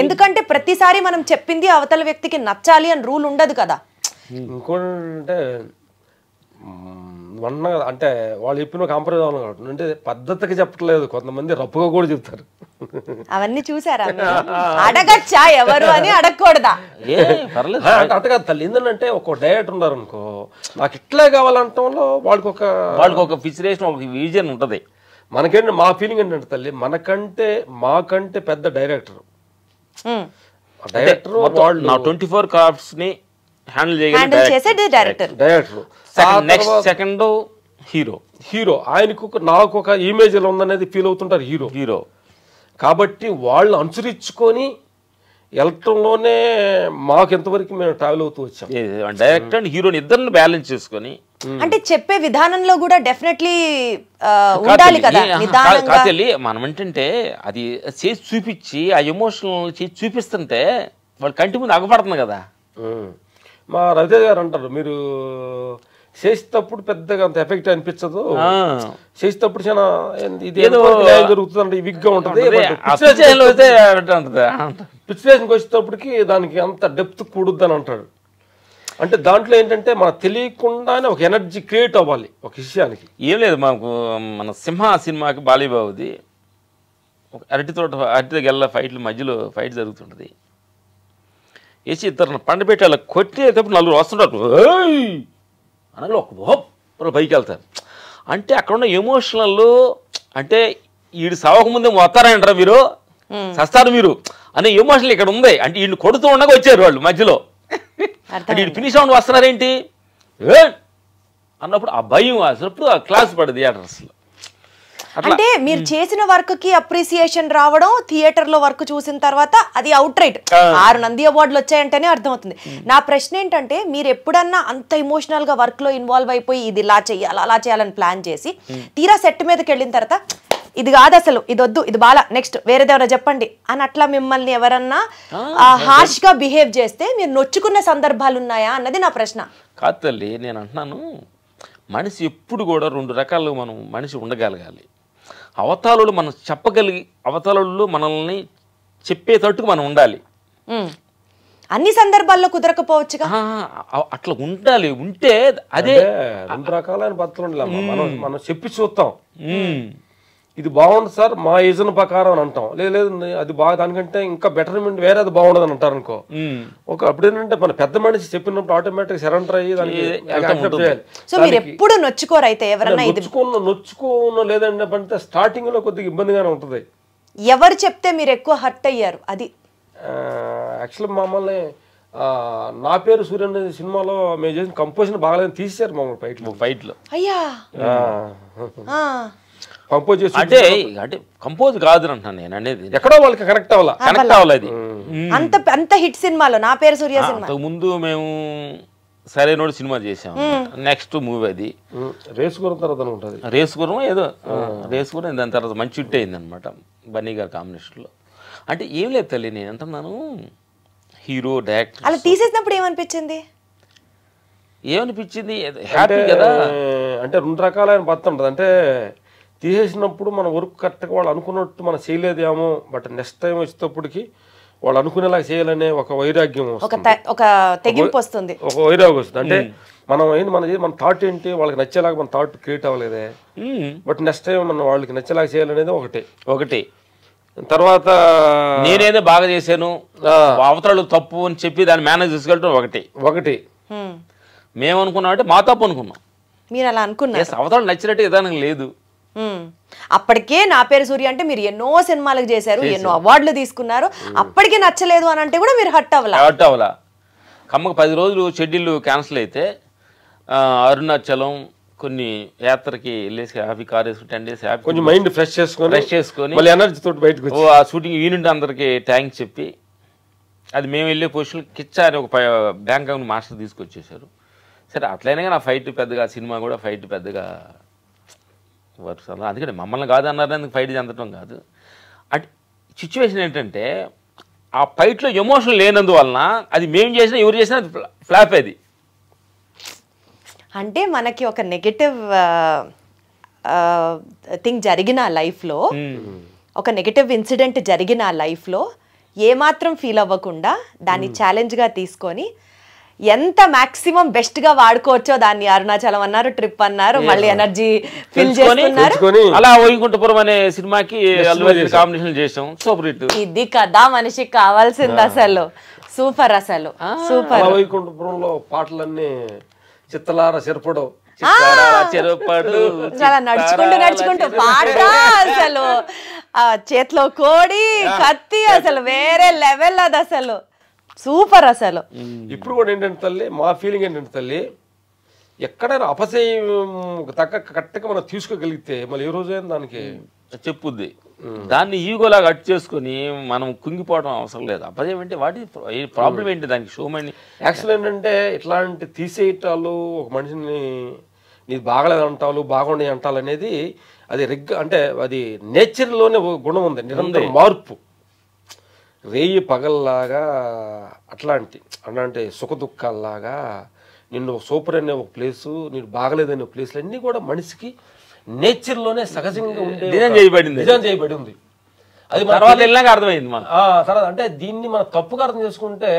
ఎందుకంటే ప్రతిసారి మనం చెప్పింది అవతల వ్యక్తికి నచ్చాలి అని రూల్ ఉండదు కదా. ఇంకోటంటే అంటే వాళ్ళు చెప్పిన కాంప్రమైజ్ అవ్వాలి కాబట్టి అంటే పద్ధతిగా చెప్పట్లేదు, కొంతమంది రప్పుగా కూడా చెప్తారు. అవన్నీ చూసారా? అడగచ్చా ఎవరు అని అడగకూడదా? అట్టగా తల్లి ఏంటంటే ఒక డైరెక్టర్ ఉన్నారు అనుకో, నాకు ఇట్లే కావాలంటంలో వాళ్ళకి ఒక ఫిక్సేషన్ ఒక విజన్ ఉంటుంది. మనకేంటి మా ఫీలింగ్ ఏంటంటే తల్లి మాకంటే పెద్ద డైరెక్టర్ వాళ్ళు 24 క్రాఫ్ట్స్ ని హ్యాండిల్ చేసేది డైరెక్టర్. నెక్స్ట్ సెకండ్ హీరో ఆయనకు నాకు ఒక ఇమేజ్ ఎలా ఉందనేది ఫీల్ అవుతుంటారు హీరో కాబట్టి వాళ్ళు అనుసరించుకొని వెళ్ళటంలోనే మాకు ఎంతవరకు మేము ట్రావెల్ అవుతూ వచ్చాం. డైరెక్టర్ అండ్ హీరోని ఇద్దరిని బ్యాలెన్స్ చేసుకొని అంటే చెప్పే విధానంలో కూడా డెఫినెట్లీ ఉండాలి కదా నిదానంగా. కాతెల్లి మనం ఏంటంటే అది చేసి చూపించి ఆ ఎమోషనల్ చేసి చూపిస్తుంటే వాళ్ళు కంటి ముందు అగపడుతుంది కదా. మా రవితేజ గారు అంటారు మీరు చేసేటప్పుడు పెద్దగా అంత ఎఫెక్ట్ అనిపించదు, చేసేటప్పుడు చాలా ఇది జరుగుతుంది విగ్గా ఉంటుంది, పిక్చరేషన్కి వచ్చేటప్పటికి దానికి అంత డెప్త్ కూడుద్ది అని అంటాడు. అంటే దాంట్లో ఏంటంటే మనకు తెలియకుండానే ఒక ఎనర్జీ క్రియేట్ అవ్వాలి ఒక విషయానికి. ఏం లేదు మాకు మన సింహ సినిమాకి బాలీబాబుది ఒక అరటి గెల్ల ఫైట్ల మధ్యలో ఫైట్ జరుగుతుంటుంది. వేసి ఇద్దరు పండబెట్టి అలా కొట్టేటప్పుడు నలుగురు వస్తుంటారు అనగా ఒక పైకి వెళ్తారు. అంటే అక్కడ ఉన్న ఎమోషనల్ అంటే వీడు సవకముందే వస్తారంటారా మీరు సస్తారు మీరు అనే ఎమోషనల్ ఇక్కడ ఉంది. అంటే వీళ్ళు కొడుతూ ఉండగా వచ్చారు వాళ్ళు మధ్యలో, అంటే వీళ్ళు ఫినిష్ అవ్వండి వస్తున్నారేంటి అన్నప్పుడు ఆ భయం అసలు ఆ క్లాస్ పడదు థియేటర్స్లో. అంటే మీరు చేసిన వర్క్ కి అప్రిసియేషన్ రావడం, థియేటర్ లో వర్క్ చూసిన తర్వాత అది అవుట్ రైట్ 6 నంది అవార్డులు వచ్చాయంటేనే అర్థమవుతుంది. నా ప్రశ్న ఏంటంటే మీరు ఎప్పుడన్నా అంత ఎమోషనల్ గా వర్క్ లో ఇన్వాల్వ్ అయిపోయి ఇది ఇలా చేయాలి అలా చేయాలని ప్లాన్ చేసి తీరా సెట్ మీదకి వెళ్ళిన తర్వాత ఇది కాదు అసలు ఇది వద్దు ఇది బాలా నెక్స్ట్ వేరేదేవరో చెప్పండి అని అట్లా మిమ్మల్ని ఎవరన్నా హార్ష్ గా బిహేవ్ చేస్తే మీరు నొచ్చుకున్న సందర్భాలు ఉన్నాయా అన్నది నా ప్రశ్న. కాదు తల్లి, నేను అంటున్నాను మనిషి ఎప్పుడు కూడా 2 రకాలుగా మనం మనిషి ఉండగలగాలి. అవతారాలు మనం చెప్పగలిగి అవతారాలు మనల్ని చెప్పేటట్టుకు మనం ఉండాలి. అన్ని సందర్భాల్లో కుదరకపోవచ్చుగా, అట్లా ఉండాలి. ఉంటే అదే 2 రకాలైన పద్ధతులు మనం చెప్పి చూస్తాం. ఇది బాగుంది సార్ మా యోజన ప్రకారం అని అంటాం, లేదు అది బాగా దానికంటే ఇంకా బెటర్మెంట్ వేరే అది బాగుండదు అని అంటారు అనుకో. ఒక అప్పుడేంటంటే మన పెద్ద మనిషి చెప్పినప్పుడు ఆటోమేటిక్ సరెండర్ అయ్యి దానికి నొచ్చుకోను లేదంటే అంటే స్టార్టింగ్ లో కొద్దిగా ఇబ్బందిగానే ఉంటుంది. ఎవరు చెప్తే మీరు ఎక్కువ హర్ట్ అయ్యారు? అది యాక్చువల్ మమ్మల్ని నా పేరు సూర్య అనే సినిమాలో మేము చేసిన కంపోజిషన్ బాగాలేదని తీసేశారు మమ్మల్ని ఫైట్లో. అయ్యా కంపోజ్ చేసి అంటే కంపోజ్ కాదు అంటున్నాను నేను అనేది. ఎక్కడో వాళ్ళకి కనెక్ట్ అవ్వాలి అది. అంత హిట్ సినిమాలో నా పేరు సూర్య సినిమా ముందు మేము సరైనోడు సినిమా చేసాం. నెక్స్ట్ మూవీ అది రేసుగురం తర్వాత ఉంటుంది. రేసుగురం ఏదో రేసుగురం దాని తర్వాత మంచి హిట్ అయింది అనమాట బన్నీ గారి కాంబినేషన్లో. అంటే ఏం లేదు తల్లి, నేను అంటున్నాను హీరో డైరెక్టర్ అలా తీసేసినప్పుడు ఏమనిపించింది? హ్యాపీ కదా. అంటే 2 రకాలైన పద్ధతి ఉంటుంది. అంటే తీసేసినప్పుడు మన వర్క్ కరెక్ట్గా వాళ్ళు అనుకున్నట్టు మనం చేయలేదేమో, బట్ నెక్స్ట్ టైం వచ్చేటప్పటికి వాళ్ళు అనుకునేలా చేయాలనే ఒక వైరాగ్యం వస్తుంది, ఒక తెగింపు వస్తుంది, ఒక వైరాగ్యం వస్తుంది. అంటే మనం ఏంటి మన థాట్ ఏంటి వాళ్ళకి నచ్చేలాగా మన థాట్ క్రియేట్ అవ్వలేదే, బట్ నెక్స్ట్ టైం మనం వాళ్ళకి నచ్చేలాగా చేయాలనేది ఒకటి. తర్వాత నేనేదో బాగా చేశాను అవతరాలు తప్పు అని చెప్పి దాన్ని మేనేజ్ తీసుకెళ్ళటం ఒకటి. మేము అనుకున్నాం అంటే మా తప్పు అనుకున్నాం, మీరు అలా అనుకున్నారు. అవతరాలు నచ్చినట్టు విధానం లేదు. అప్పటికే నా పేరు సూర్య అంటే మీరు ఎన్నో సినిమాలకు చేశారు, ఎన్నో అవార్డులు తీసుకున్నారు, అప్పటికే నచ్చలేదు అని అంటే కూడా మీరు హట్ అవ్వాలా. కమ్మకు 10 రోజులు షెడ్యూల్ క్యాన్సిల్ అయితే అరుణాచలం కొన్ని యాత్రకి వెళ్ళేసి హ్యాపీ కార్ వేసుకుని 10 days హ్యాపీ కొంచెం మైండ్ ఫ్రెష్ చేసుకొని మళ్ళీ ఎనర్జీ తోటి బయటకు ఆ షూటింగ్ యూనిట్ అందరికి థ్యాంక్స్ చెప్పి అది మేము వెళ్ళే పొజిషన్ కిచ్చా అని ఒక బ్యాంకాక్ మాస్టర్ తీసుకొచ్చేసారు. సరే అట్లయినా నా ఫైట్ పెద్దగా సినిమా కూడా ఫైట్ పెద్దగా వర్క్స్ అలా అందుకని మమ్మల్ని కాదు అన్నారు, ఫైట్ చెందటం కాదు. అంటే సిచ్యువేషన్ ఏంటంటే ఆ ఫైట్లో ఎమోషన్ లేనందువలన అది మేము చేసినా ఎవరు చేసినా అది ఫ్లాప్. అది అంటే మనకి ఒక నెగటివ్ థింగ్ జరిగిన లైఫ్లో, ఒక నెగటివ్ ఇన్సిడెంట్ జరిగిన లైఫ్లో ఏమాత్రం ఫీల్ అవ్వకుండా దాన్ని ఛాలెంజ్గా తీసుకొని ఎంత మాక్సిమం బెస్ట్ గా వాడుకోవచ్చో దాన్ని అరుణాచలం అన్నారు, ట్రిప్ అన్నారు, మళ్ళీ ఎనర్జీ ఫిల్ చేసుకున్నారు. అలా వైకుంఠపురం అనే సినిమాకి కాంబినేషన్ చేసాం. Super hit. ఇది కదా మనిషికి కావాల్సింది అసలు. సూపర్ అసలు సూపర్. వైకుంఠపురంలో పాటలన్నీ చిత్తలార చెరపడు చాలా నడుచుకుంటూ పాట అసలు చేతిలో కోడి కత్తి అసలు వేరే లెవెల్ అది అసలు సూపర్ అసలు. ఇప్పుడు కూడా ఏంటంటే తల్లి మా ఫీలింగ్ ఏంటంటే తల్లి ఎక్కడైనా అపజయం కరెక్ట్గా మనం తీసుకోగలిగితే మళ్ళీ ఏ రోజైనా దానికి చెప్పుద్ది. దాన్ని ఈగోలాగా అట్ చేసుకుని మనం కుంగిపోవడం అవసరం లేదు. అపజయం అంటే వాటి ప్రాబ్లం ఏంటి దానికి షోమని. యాక్చువల్ ఏంటంటే ఇట్లాంటి తీసేయటాలు ఒక మనిషిని నీది బాగలేదు అంటాలు బాగుండే అంటాలు అనేది అది అంటే అది నేచర్లోనే గుణం ఉంది, నిరంతర మార్పు. రేయి పగల్లాగా అట్లాంటి సుఖ దుఃఖాల్లాగా నిన్ను సూపర్ అనే ఒక ప్లేసు, నీకు బాగలేదనే ప్లేస్లు అన్నీ కూడా మనిషికి నేచర్లోనే సహజంగా ఉండే డిజైన్ చేయబడి ఉంది. అది తర్వాత వెళ్ళాక అర్థమైంది తర్వాత. అంటే దీన్ని మనం తప్పుగా అర్థం చేసుకుంటే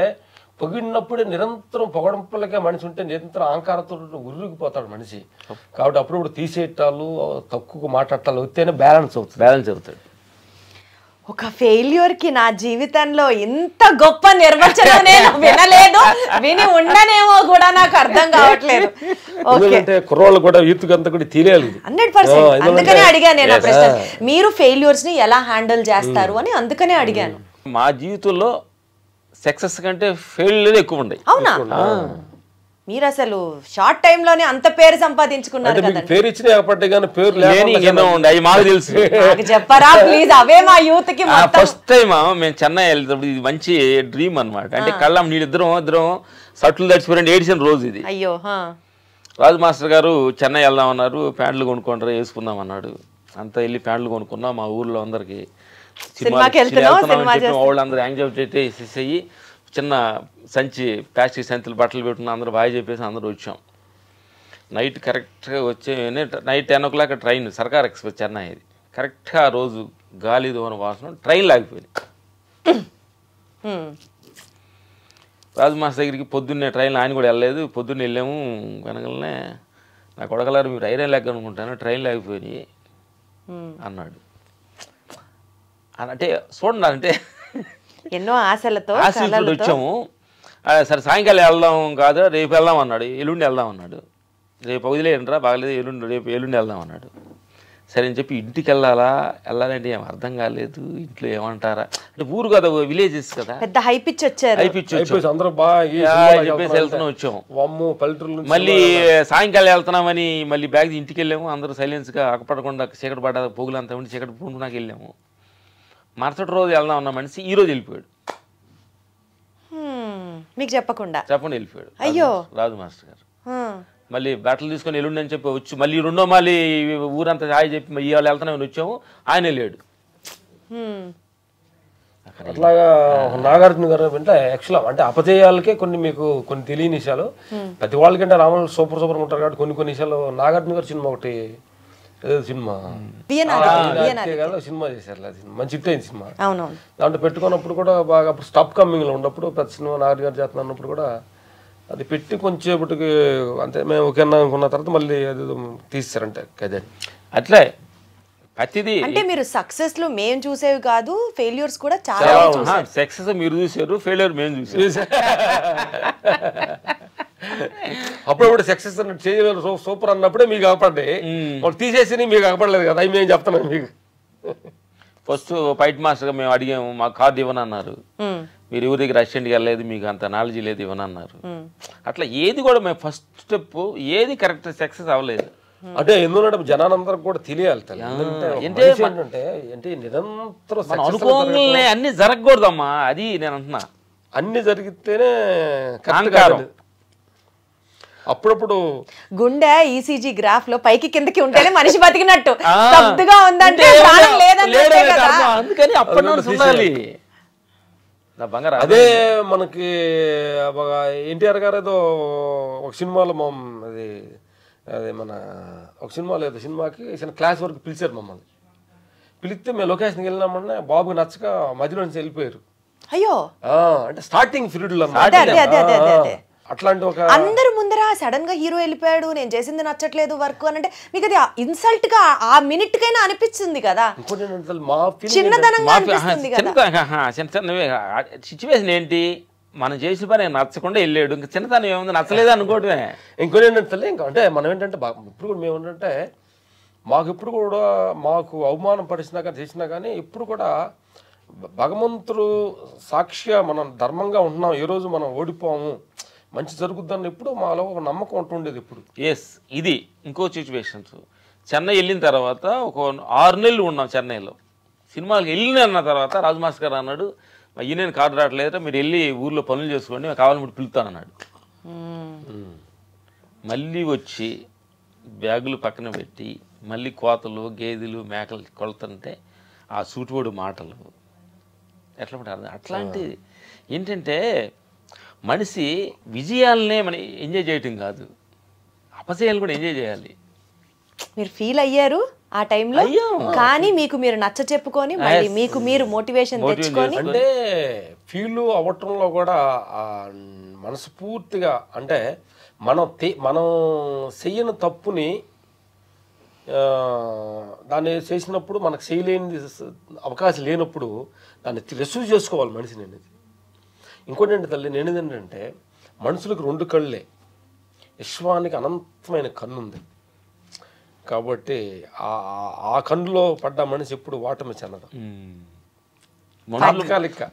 పొగిడినప్పుడే నిరంతరం పొగడంపులకే మనిషి ఉంటే నిరంతరం అహంకారంతో ఉరిగిపోతాడు మనిషి. కాబట్టి అప్పుడప్పుడు తీసేయటాలు తక్కువ మాట్లాడటాలు వస్తేనే బ్యాలెన్స్ అవుతాడు. ఒక ఫెయిల్యూర్ కి నా జీవితంలో ఇంత గొప్ప నిర్వచనం నేను వినలేదు, విని ఉండనేమో కూడా నాకు అర్థం కావట్లేదు. ఎందుకంటే కుర్రోళ్ళు కూడా యూత్ అంతా కూడా తెలియాలి 100%. అందుకనే అడిగాను నేను ఆ ప్రశ్న, మీరు ఫెయిల్యూర్స్ ని ఎలా హ్యాండిల్ చేస్తారు అని అందుకనే అడిగాను. మా జీవితంలో సక్సెస్ కంటే ఫెయిల్యూర్ ఎక్కువ ఉన్నాయి. అవునా? మీరు అసలు షార్ట్ టైం లోనే అంత పేరు సంపాదించుకున్నారు కదా. పేరు ఇచ్చిన పేరు మాకు తెలుసు. చెప్పరా ప్లీజ్, అవే మా యూత్ కి. ఫస్ట్ టైం మేము చెన్నై వెళ్తాడు, ఇది మంచి డ్రీమ్ అనమాట. అంటే కళ్ళం నీళ్ళిద్దరం సట్లు తడిచిపోయిన ఏడిసిన రోజు ఇది. అయ్యో. రాజు మాస్టర్ గారు చెన్నై వెళ్దామన్నారు, ప్యాంట్లు కొనుక్కుంటారు వేసుకుందాం అన్నాడు. అంతా వెళ్ళి ప్యాంట్లు కొనుక్కున్నా. మా ఊర్లో అందరికి వాళ్ళందరూ యాంగ్జైటీ వేసేసి చిన్న సంచి ప్లాస్టిక్ సంచులు బట్టలు పెట్టుకున్న అందరూ బాగా చెప్పేసి అందరూ వచ్చాం. నైట్ కరెక్ట్గా వచ్చే నైట్ 10 o'clock ట్రైన్, సర్కార్ ఎక్స్ప్రెస్ చెన్నై. ఇది కరెక్ట్గా ఆ రోజు గాలి దోన వాసన ట్రైన్ లాగిపోయింది. రాజు మాస్టర్ దగ్గరికి పొద్దున్నే ట్రైన్ ఆయన కూడా వెళ్ళలేదు. పొద్దున్నే వెళ్ళాము. వెనకలనే నా కొడకలారు మీరు ఐరన్ లెక్క అనుకుంటాను, ట్రైన్ లాగిపోయి అన్నాడు. అంటే చూడండి, అంటే ఎన్నో ఆశలతో వచ్చాము. సరే సాయంకాలం వెళ్దాం కాదు, రేపు వెళ్దాం అన్నాడు. ఎల్లుండి వెళ్దాం అన్నాడు. రేపు వదిలేయండిరా బాగలేదు, రేపు ఎల్లుండి వెళ్దాం అన్నాడు. సరే అని చెప్పి ఇంటికి వెళ్ళాలంటే ఏం అర్థం కాలేదు. ఇంట్లో ఏమంటారా అంటే ఊరు కదా, విలేజెస్ కదా, పెద్ద హైపిచ్ వచ్చారు. చెప్పేసి వెళ్తున్నాం వచ్చాము. మళ్ళీ సాయంకాలం వెళ్తున్నామని మళ్ళీ బ్యాగ్ ఇంటికి వెళ్ళాము. అందరూ సైలెన్స్గా అక్కపడకుండా చీకటి పడ్డ పోగులంతా ఉండి చీకటి పూనుకున్నాక వెళ్ళాము. మరుసటి రోజు వెళ్దాం అన్న మనిషి ఈ రోజు వెళ్ళిపోయాడు. మీకు చెప్పకుండా వెళ్ళిపోయాడు. అయ్యో. రాజు మాస్టర్ గారు మళ్ళీ బట్టలు తీసుకొని ఎల్లుండి అని చెప్పి వచ్చి మళ్ళీ మళ్ళీ ఊరంతా హాయి చెప్పి ఇవాళ వెళ్తానని వచ్చాము. ఆయన లేడు. అట్లాగా నాగార్జున గారు అంటే యాక్చువల్ అంటే అపజయాలకే కొన్ని తెలియని విషయాలు. ప్రతి వాళ్ళకంటే రాములు సూపర్ ఉంటారు కాబట్టి కొన్ని విషయాలు. నాగార్జున గారు సినిమా ఒకటి సినిమా చేశారు, మంచి హిట్ అయింది సినిమా. దాంట్లో పెట్టుకున్నప్పుడు కూడా బాగా అప్పుడు స్టాప్ కమ్మింగ్ లో ఉన్నప్పుడు ప్రతి సినిమా నాగార్జున గారు చేస్తున్నప్పుడు కూడా అది పెట్టి కొంచెంసేపటికి అంతే మేము ఓకే అనుకున్న తర్వాత మళ్ళీ అది తీసారంటే కదే. అట్లే ప్రతిదీ అంటే మీరు సక్సెస్ లో మేము చూసేవి కాదు, ఫెయిల్యూర్స్ కూడా చాలా. సక్సెస్ మీరు చూసారు, ఫెయిల్యూర్ మేము చూసారు. అప్పుడప్పుడు సక్సెస్ చేయలేదు సూపర్ అన్నప్పుడే మీకు అగపడ్డాయి, వాళ్ళు తీసేసి మీకు అగపడలేదు కదా. అవి మేము చెప్తున్నాం మీకు. ఫస్ట్ ఫైట్ మాస్టర్గా మేము అడిగాము, మాకు కార్డు ఇవ్వనన్నారు. మీరు ఎవరి దగ్గర అసిస్టెంట్కి వెళ్ళలేదు, మీకు అంత నాలెడ్జ్ లేదు, ఇవ్వనన్నారు. అట్లా ఏది కూడా మేము ఫస్ట్ స్టెప్ ఏది కరెక్ట్ సక్సెస్ అవ్వలేదు. అంటే ఎందుకంటే జనాలందరికి కూడా తెలియాలి అంటే నిరంతరం అనుకోగానే అన్ని జరగకూడదమ్మా. అది నేను అంటున్నా, అన్ని జరిగితేనే అప్పుడప్పుడు గుండె ఈసీజీ గ్రాఫ్ లో పైకి కిందకి ఉంటేనే మనిషి బతికినట్టు. స్తబ్దుగా ఉందంటే అందుకని అప్పటి అదే మనకి ఎన్టీఆర్ గారు ఏదో ఒక సినిమాలో అదే మన ఒక సినిమాలో ఏదో సినిమాకి క్లాస్ వరకు పిలిచారు మమ్మల్ని. పిలిస్తే మేము లొకేషన్కి వెళ్ళినామన్నా బాబుకి నచ్చక మధ్యలో నుంచి వెళ్ళిపోయారు. అయ్యో. అంటే స్టార్టింగ్ పీరియడ్ లో అట్లాంటి ఒక అందరు ముందర సడన్ గా హీరో వెళ్ళిపోయాడు, నేను చేసింది నచ్చట్లేదు వర్క్ అని అంటే మీకు అది ఇన్సల్ట్ గా ఆ మినిట్ కైనా అనిపించింది కదా. చిన్నదనంగా అనిపిస్తుంది కదా. సిచ్యువేషన్ ఏంటి, మనం చేసిన పని నచ్చకుండా వెళ్ళాడు, ఇంకా చిన్నతనం ఏముంది, నచ్చలేదు అనుకోవటమే. ఇంకోటి ఏంటంటే ఇంకా అంటే మనం ఏంటంటే ఇప్పుడు కూడా మేము ఏంటంటే మాకు అవమానం పరిచినా కానీ చేసినా కానీ ఇప్పుడు కూడా భగవంతుడు సాక్షిగా మనం ధర్మంగా ఉంటున్నాం. ఏ రోజు మనం ఓడిపోము, మంచి జరుగుద్దని ఎప్పుడు మాలో ఒక నమ్మకం ఉంటుండేది ఎప్పుడు. ఎస్, ఇది ఇంకో సిచ్యువేషన్స్. చెన్నై వెళ్ళిన తర్వాత ఒక 6 నెలలు ఉన్నాం చెన్నైలో. సినిమాకి వెళ్ళిన తర్వాత రాజు మాస్టర్ గారు అన్నాడు, అయ్యి నేను కార్డు రావట్లేదా, మీరు వెళ్ళి ఊర్లో పనులు చేసుకోండి, కావాలని పిలుస్తానన్నాడు. మళ్ళీ వచ్చి బ్యాగులు పక్కన పెట్టి మళ్ళీ కోతలు గేదెలు మేకలు కొలుతుంటే ఆ సూటిపోడు మాటలు ఎట్లా పడారు. అట్లాంటి ఏంటంటే మనిషి విజయాలనే మనం ఎంజాయ్ చేయటం కాదు, అపజయాలు కూడా ఎంజాయ్ చేయాలి. మీరు ఫీల్ అయ్యారు ఆ టైంలో, కానీ మీకు మీరు నచ్చ చెప్పుకొని మళ్ళీ మీకు మీరు మోటివేషన్ తెచ్చుకొని. అంటే ఫీల్ అవ్వటంలో కూడా మనస్ఫూర్తిగా అంటే మనం చెయ్యని తప్పుని దాన్ని చేసినప్పుడు మనకు చేయలేని అవకాశం లేనప్పుడు దాన్ని రిసీవ్ చేసుకోవాలి మనిషిని అనేది. ఇంకోటి ఏంటి తల్లి, నేను ఏంటంటే మనుషులకు 2 కళ్ళే, విశ్వానికి అనంతమైన కన్ను ఉంది. కాబట్టి ఆ కన్నులో పడ్డ మనిషి ఎప్పుడు ఓటమి చెందడం.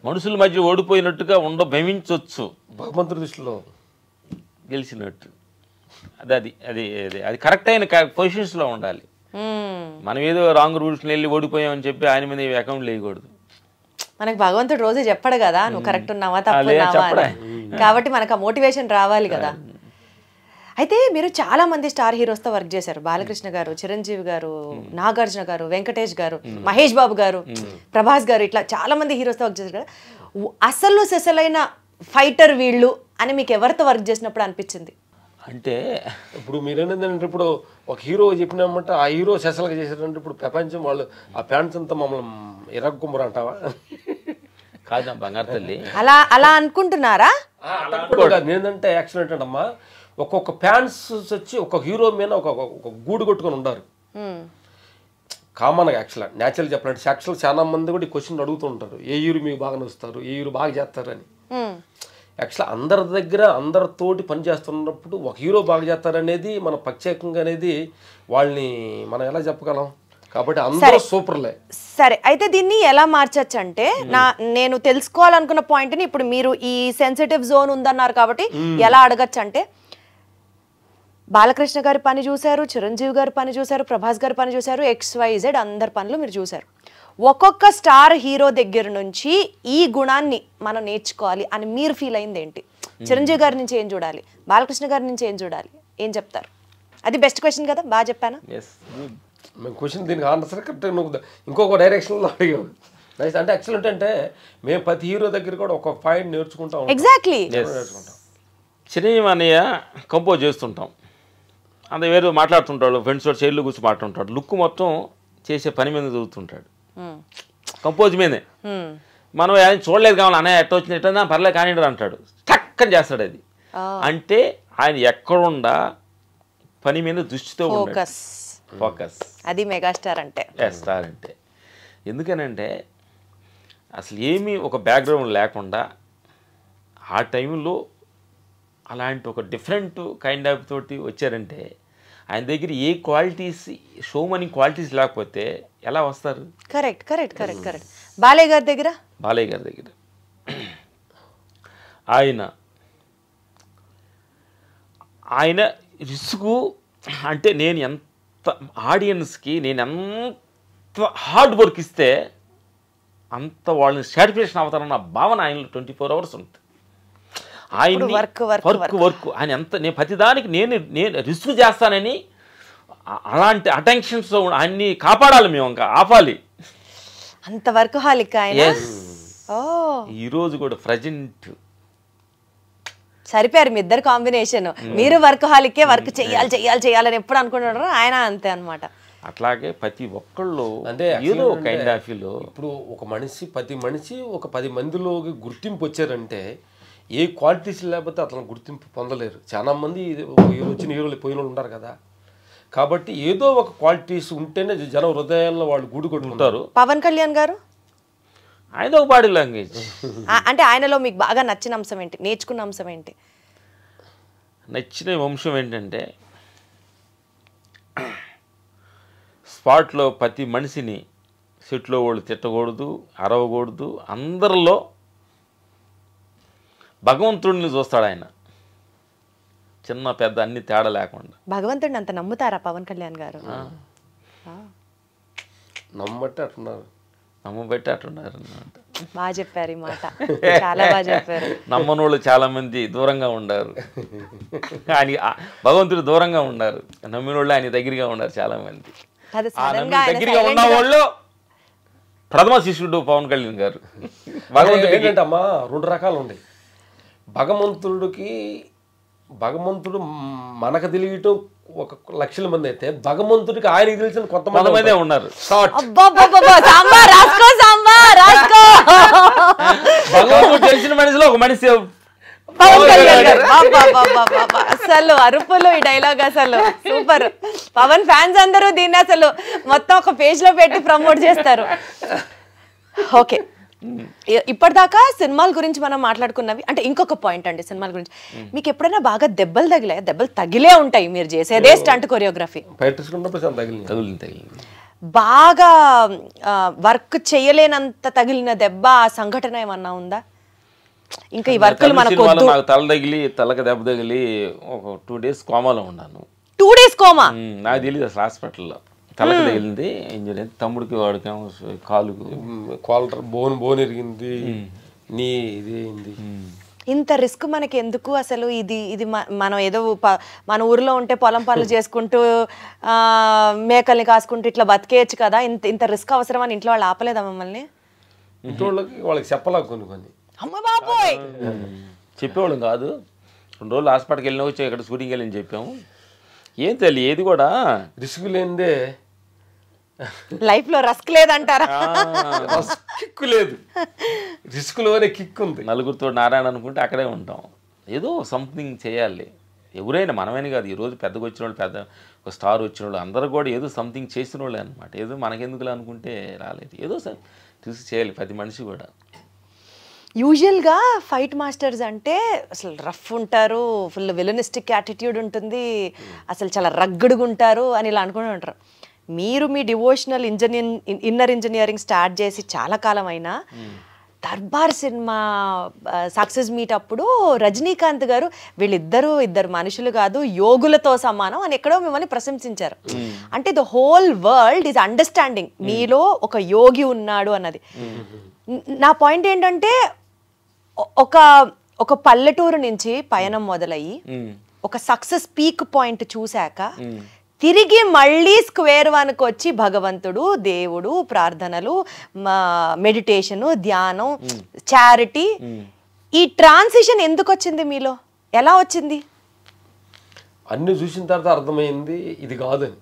మనుషుల మధ్య ఓడిపోయినట్టుగా భ్రమించవచ్చు, భగవంతుడి దృష్టిలో గెలిచినట్టు. అది అది అది కరెక్ట్ అయిన పొజిషన్స్లో ఉండాలి. మనం ఏదో రాంగ్ రూల్స్ వెళ్ళి ఓడిపోయామని చెప్పి ఆయన మీద అకౌంట్ వేయకూడదు. మనకు భగవంతుడు రోజు చెప్పడు కదా నువ్వు కరెక్ట్ ఉన్నావా తప్పున్నావా అని. కాబట్టి మనకు ఆ మోటివేషన్ రావాలి కదా. అయితే మీరు చాలా మంది స్టార్ హీరోస్తో వర్క్ చేశారు. బాలకృష్ణ గారు, చిరంజీవి గారు, నాగార్జున గారు, వెంకటేష్ గారు, మహేష్ బాబు గారు, ప్రభాస్ గారు, ఇట్లా చాలా మంది హీరోస్తో వర్క్ చేశారు కదా. అసలు సెసలైన ఫైటర్ వీళ్ళు అని మీకు ఎవరితో వర్క్ చేసినప్పుడు అనిపించింది? అంటే ఇప్పుడు మీరేంటంటే ఇప్పుడు ఒక హీరో చెప్పినామంటే ఆ హీరో సెసలుగా చేశారంటే ఇప్పుడు ప్రపంచం వాళ్ళు ఆ ఫ్యాన్స్ అంతా మమ్మల్ని ఇరగ్గుమ్మరు అంటావా? కాదు బంగారు తల్లి, అలా అనుకుంటున్నారా? ఏంటంటే యాక్సిడెంట్ అంటమ్మా, ఒక్కొక్క ఫ్యాన్స్ వచ్చి ఒక హీరో మీద ఒక గూడు కొట్టుకొని ఉన్నారు కామన్గా. న్యాచురల్ చెప్పాలంటే చాలా మంది కూడా ఈ క్వశ్చన్ అడుగుతూ ఉంటారు, ఏ హీరో మీకు బాగా నచ్చుతారు, ఏ హీరో బాగా చేస్తారు అని. అందరి దగ్గర అందరితోటి పని చేస్తున్నప్పుడు ఒక హీరో బాగా చేస్తారనేది మన ప్రత్యేకంగా అనేది వాళ్ళని మనం ఎలా చెప్పగలం? కాబట్టి అందరూ సూపర్లే. సరే, అయితే దీన్ని ఎలా మార్చచ్చు అంటే, నేను తెలుసుకోవాలనుకున్న పాయింట్ని ఇప్పుడు మీరు ఈ సెన్సిటివ్ జోన్ ఉందన్నారు కాబట్టి ఎలా అడగచ్చు అంటే, బాలకృష్ణ గారి పని చూశారు, చిరంజీవి గారి పని చూశారు, ప్రభాస్ గారి పని చూశారు, XYZ అందరి పనులు మీరు చూశారు. ఒక్కొక్క స్టార్ హీరో దగ్గర నుంచి ఈ గుణాన్ని మనం నేర్చుకోవాలి అని మీరు ఫీల్ అయింది ఏంటి? చిరంజీవి గారి నుంచి ఏం చూడాలి, బాలకృష్ణ గారి నుంచి ఏం చూడాలి, ఏం చెప్తారు? అది బెస్ట్ క్వశ్చన్ కదా, బాగా చెప్పానా? మేము క్వశ్చన్ దీనికి ఆన్సర్ కరెక్ట్ నువ్వు ఇంకొక డైరెక్షన్లో అడిగావు. అంటే యాక్చువల్ అంటే మేము ప్రతి హీరో దగ్గర కూడా ఒక్కొక్క పాయింట్ నేర్చుకుంటాం. ఎగ్జాక్ట్లీ. చిరంజీవి అన్నయ్య కంపోజ్ చేస్తుంటాం, అంత వేరే మాట్లాడుతుంటాడు, ఫ్రెండ్స్ తోటి చైర్లో కూర్చొని మాట్లాడుతుంటాడు, లుక్ మొత్తం చేసే పని మీద చదువుతుంటాడు, కంపోజ్ మీదే. మనం ఆయన చూడలేదు కావాలి, అన్నయ్య ఎట్ట వచ్చింది ఎట్లా పర్లేదు కానీ అంటాడు, టక్కని చేస్తాడు. అది అంటే ఆయన ఎక్కడుండా పని మీద దృష్టితో ఫోకస్. అది మెగాస్టార్ అంటే. స్టార్ అంటే ఎందుకనంటే అసలు ఏమీ ఒక బ్యాక్గ్రౌండ్ లేకుండా ఆ టైంలో అలాంటి ఒక డిఫరెంట్ కైండ్ ఆఫ్ తోటి వచ్చారంటే ఆయన దగ్గర ఏ క్వాలిటీస్, షోమని క్వాలిటీస్ లేకపోతే ఎలా వస్తారు? Correct correct correct correct. Balayya గారి దగ్గర ఆయన రిస్కు అంటే నేను ఎంత ఆడియన్స్కి నేను ఎంత హార్డ్ వర్క్ ఇస్తే అంత వాళ్ళని సాటిస్ఫాక్షన్ అవుతారన్న భావన ఆయనలో 24 hours ఉంటుంది. ఆయన వర్క్ ఆయన ఎంత నేను ప్రతిదానికి నేను రిస్క్ చేస్తానని అలాంటి అటెన్షన్స్ అన్ని కాపాడాలి, మేము ఇంకా ఆపాలి. అంత వర్క్ హాలిక్ ఆయన. ఈరోజు కూడా ప్రజెంట్ సరిపోయారు మీ ఇద్దరు కాంబినేషన్. మీరు వర్క్ హాలికే, వర్క్ చెయ్యాలని ఎప్పుడు అనుకుంటున్నారో ఆయన అంతే అనమాట. అట్లాగే ప్రతి ఒక్కళ్ళు అంటే ఏదో కైండ్ ఆఫ్ లో ఇప్పుడు ఒక మనిషి ప్రతి మనిషి ఒక 10 మందిలోకి గుర్తింపు వచ్చారంటే ఏ క్వాలిటీస్ లేకపోతే అతను గుర్తింపు పొందలేరు. చాలా మంది వచ్చిన హీరోలు పోయిన వాళ్ళు ఉంటారు కదా. కాబట్టి ఏదో ఒక క్వాలిటీస్ ఉంటేనే జన హృదయాల్లో వాళ్ళు గూడు కొట్టుకుంటారు. పవన్ కళ్యాణ్ గారు ఆయన ఒక బాడీ లాంగ్వేజ్ అంటే ఆయనలో మీకు బాగా నచ్చిన అంశం ఏంటి, నేర్చుకున్న అంశం ఏంటి? నచ్చిన అంశం ఏంటంటే స్పాట్లో ప్రతి మనిషిని సెట్లో వాళ్ళు తిట్టకూడదు, అరవకూడదు, అందరిలో భగవంతుడిని చూస్తాడు ఆయన. చిన్న పెద్ద అన్ని తేడా లేకుండా. భగవంతుడిని అంత నమ్ముతారా పవన్ కళ్యాణ్ గారు? నమ్మట్టే అట్టున్నారు, నమ్మబెట్టి అట్టున్నారు అన్నమాట. బాగా చెప్పారు ఈ మాట, చాలా బాగా చెప్పారు. నమ్మనోళ్ళు చాలా మంది దూరంగా ఉండారు, ఆయన భగవంతుడు దూరంగా ఉండారు. నమ్మినోళ్ళు ఆయన దగ్గరగా ఉన్నారు చాలా మంది. దగ్గరగా ఉన్న వాళ్ళు ప్రథమ శిష్యుడు పవన్ కళ్యాణ్ గారు. భగవంతుడు ఏంటంటే అమ్మా 2 రకాలు ఉన్నాయి. భగవంతుడు మనకు తెలియటం 1 లక్షల మంది అయితే, భగవంతుడికి ఆయనకి తెలిసిన కొంతమంది ఉన్నారు. భగవంతుడు తెలిసిన మనిషిలో ఒక మనిషి పవన్ కళ్యాణ్ గారు. అసలు అరుపులు ఈ డైలాగ్ అసలు సూపర్. పవన్ ఫ్యాన్స్ అందరూ దీన్ని అసలు మొత్తం ఒక పేజ్ లో పెట్టి ప్రమోట్ చేస్తారు. ఓకే, ఇప్పటిదాకా సినిమాల గురించి మనం మాట్లాడుకున్నవి. అంటే ఇంకొక పాయింట్ అండి సినిమాల గురించి, మీకు ఎప్పుడైనా బాగా దెబ్బలు తగిలాయి? దెబ్బలు తగిలే ఉంటాయి, మీరు చేసేదే స్టంట్ కొరియోగ్రఫీ. బాగా వర్క్ చేయలేనంత తగిలిన దెబ్బ, ఆ సంఘటన ఏమన్నా ఉందా? ఇంకా ఈ వర్కులు మనకు నాకు తల తగిలి, తలకి దెబ్బ తగిలి ఒక 2 days కోమాలో ఉన్నాను. 2 days కోమా? నాకు తెలియదు అసలు. హాస్పిటల్లో తలకి తగిలింది, ఇంజరీ. తమ్ముడికి వాడికేమో కాలుకు కాలర్ బోన్ ఇరిగింది, నీ ఇదేంది. ఇంత రిస్క్ మనకి ఎందుకు అసలు? ఇది మనం ఏదో మన ఊర్లో ఉంటే పొలం పనులు చేసుకుంటూ మేకల్ని కాసుకుంటూ ఇట్లా బతికేయచ్చు కదా, ఇంత రిస్క్ అవసరం అని ఇంట్లో వాళ్ళు ఆపలేదా మమ్మల్ని? ఇంట్లో వాళ్ళకి చెప్పలా కొన్ని. అమ్మ బాబోయ్, చెప్పేవాళ్ళం కాదు. 2 రోజులు హాస్పిటల్కి వెళ్ళినా వచ్చి ఇక్కడ షూటింగ్కి వెళ్ళని చెప్పాము. ఏం తెలియదు, ఏది కూడా రిస్క్ లేనిదే లైఫ్ లో రస్క్ లేదంటారా? కిక్కు లేదు, రిస్క్ లోనే కిక్ ఉంది. నలుగురితో నారాయణ అనుకుంటే అక్కడే ఉంటాం. ఏదో సంథింగ్ చేయాలి. ఎవరైనా మనమేని కాదు, ఈరోజు పెద్దగా వచ్చిన వాళ్ళు, పెద్ద ఒక స్టార్ వచ్చిన వాళ్ళు అందరూ కూడా ఏదో సంథింగ్ చేసిన వాళ్ళే అనమాట. ఏదో మనకెందుకులే అనుకుంటే రాలేదు, ఏదో చూసి చేయాలి ప్రతి మనిషి కూడా. యూజువల్గా ఫైట్ మాస్టర్స్ అంటే అసలు రఫ్ ఉంటారు, ఫుల్ విలనిస్టిక్ యాటిట్యూడ్ ఉంటుంది, అసలు చాలా రగ్గడుగా ఉంటారు అని ఇలా అనుకుంటూ ఉంటారు. మీరు మీ డివోషనల్ ఇన్నర్ ఇంజనీరింగ్ స్టార్ట్ చేసి చాలా కాలం అయినా దర్బార్ సినిమా సక్సెస్ మీట్ అప్పుడు రజనీకాంత్ గారు ఇద్దరు మనుషులు కాదు, యోగులతో సమానం అని ఎక్కడో మిమ్మల్ని ప్రశంసించారు. అంటే the whole world is understanding మీలో ఒక యోగి ఉన్నాడు అన్నది. నా పాయింట్ ఏంటంటే, ఒక పల్లెటూరు నుంచి పయనం మొదలయ్యి ఒక సక్సెస్ పీక్ పాయింట్ చూశాక తిరిగి మళ్ళీ స్క్వేర్ 1కి వచ్చి భగవంతుడు, దేవుడు, ప్రార్థనలు, మెడిటేషను, ధ్యానం, చారిటీ, ఈ ట్రాన్సిషన్ ఎందుకు వచ్చింది మీలో? ఎలా వచ్చింది? అన్ని చూసిన తర్వాత అర్థమైంది ఇది కాదని.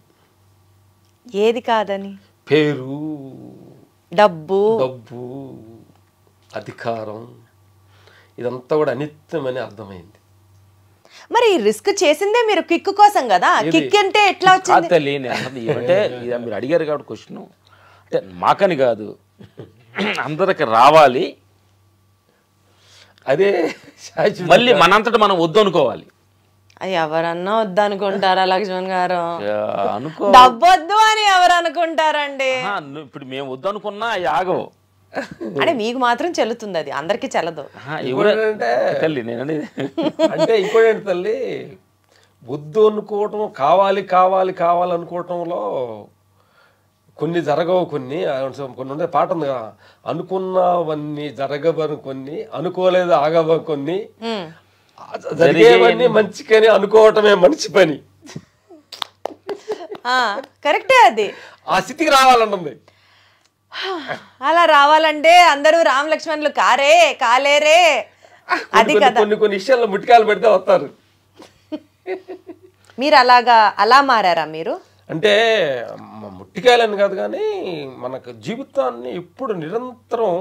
ఏది కాదని? పేరు, డబ్బు, అధికారం, ఇదంతా కూడా అనిత్యమని అర్థమైంది. మరి రిస్క్ చేసిందే మీరు కిక్ కోసం కదా, కిక్ అంటే ఎట్లా వచ్చింది? అంటే మీరు అడిగారు కాబట్టి క్వశ్చన్, అంటే మాకని కాదు అందరికి రావాలి, అదే మళ్ళీ మనంతటా మనం వద్దు అనుకోవాలి. ఎవరన్నా వద్దనుకుంటారా లక్ష్మణ్ గారు? డబ్బొద్దు అని ఎవరు అనుకుంటారండి? ఇప్పుడు మేము వద్దు అనుకున్నా ఆగవు. అంటే మీకు మాత్రం చెల్లుతుంది, అది అందరికి చెల్లదు. అంటే ఇంకోటి తల్లి, వద్దు అనుకోవటం, కావాలనుకోవటంలో కొన్ని జరగవు, కొన్ని ఉండే పాట ఉంది కదా, అనుకున్నవన్నీ జరగవని కొన్ని, అనుకోలేదు ఆగవ కొన్ని, జరిగేవన్నీ మంచికని అనుకోవటమే మంచి పని. కరెక్టే, అది ఆ స్థితికి రావాలన్నది. అలా రావాలంటే అందరూ రామ్ లక్ష్మణులు కాలేరే, అది కదా. కొన్ని విషయాల్లో ముట్టికాయలు పెడితే వస్తారు. మీరు అలా మారారా మీరు? అంటే ముట్టికాయలని కాదు కానీ మనకు జీవితాన్ని ఇప్పుడు నిరంతరం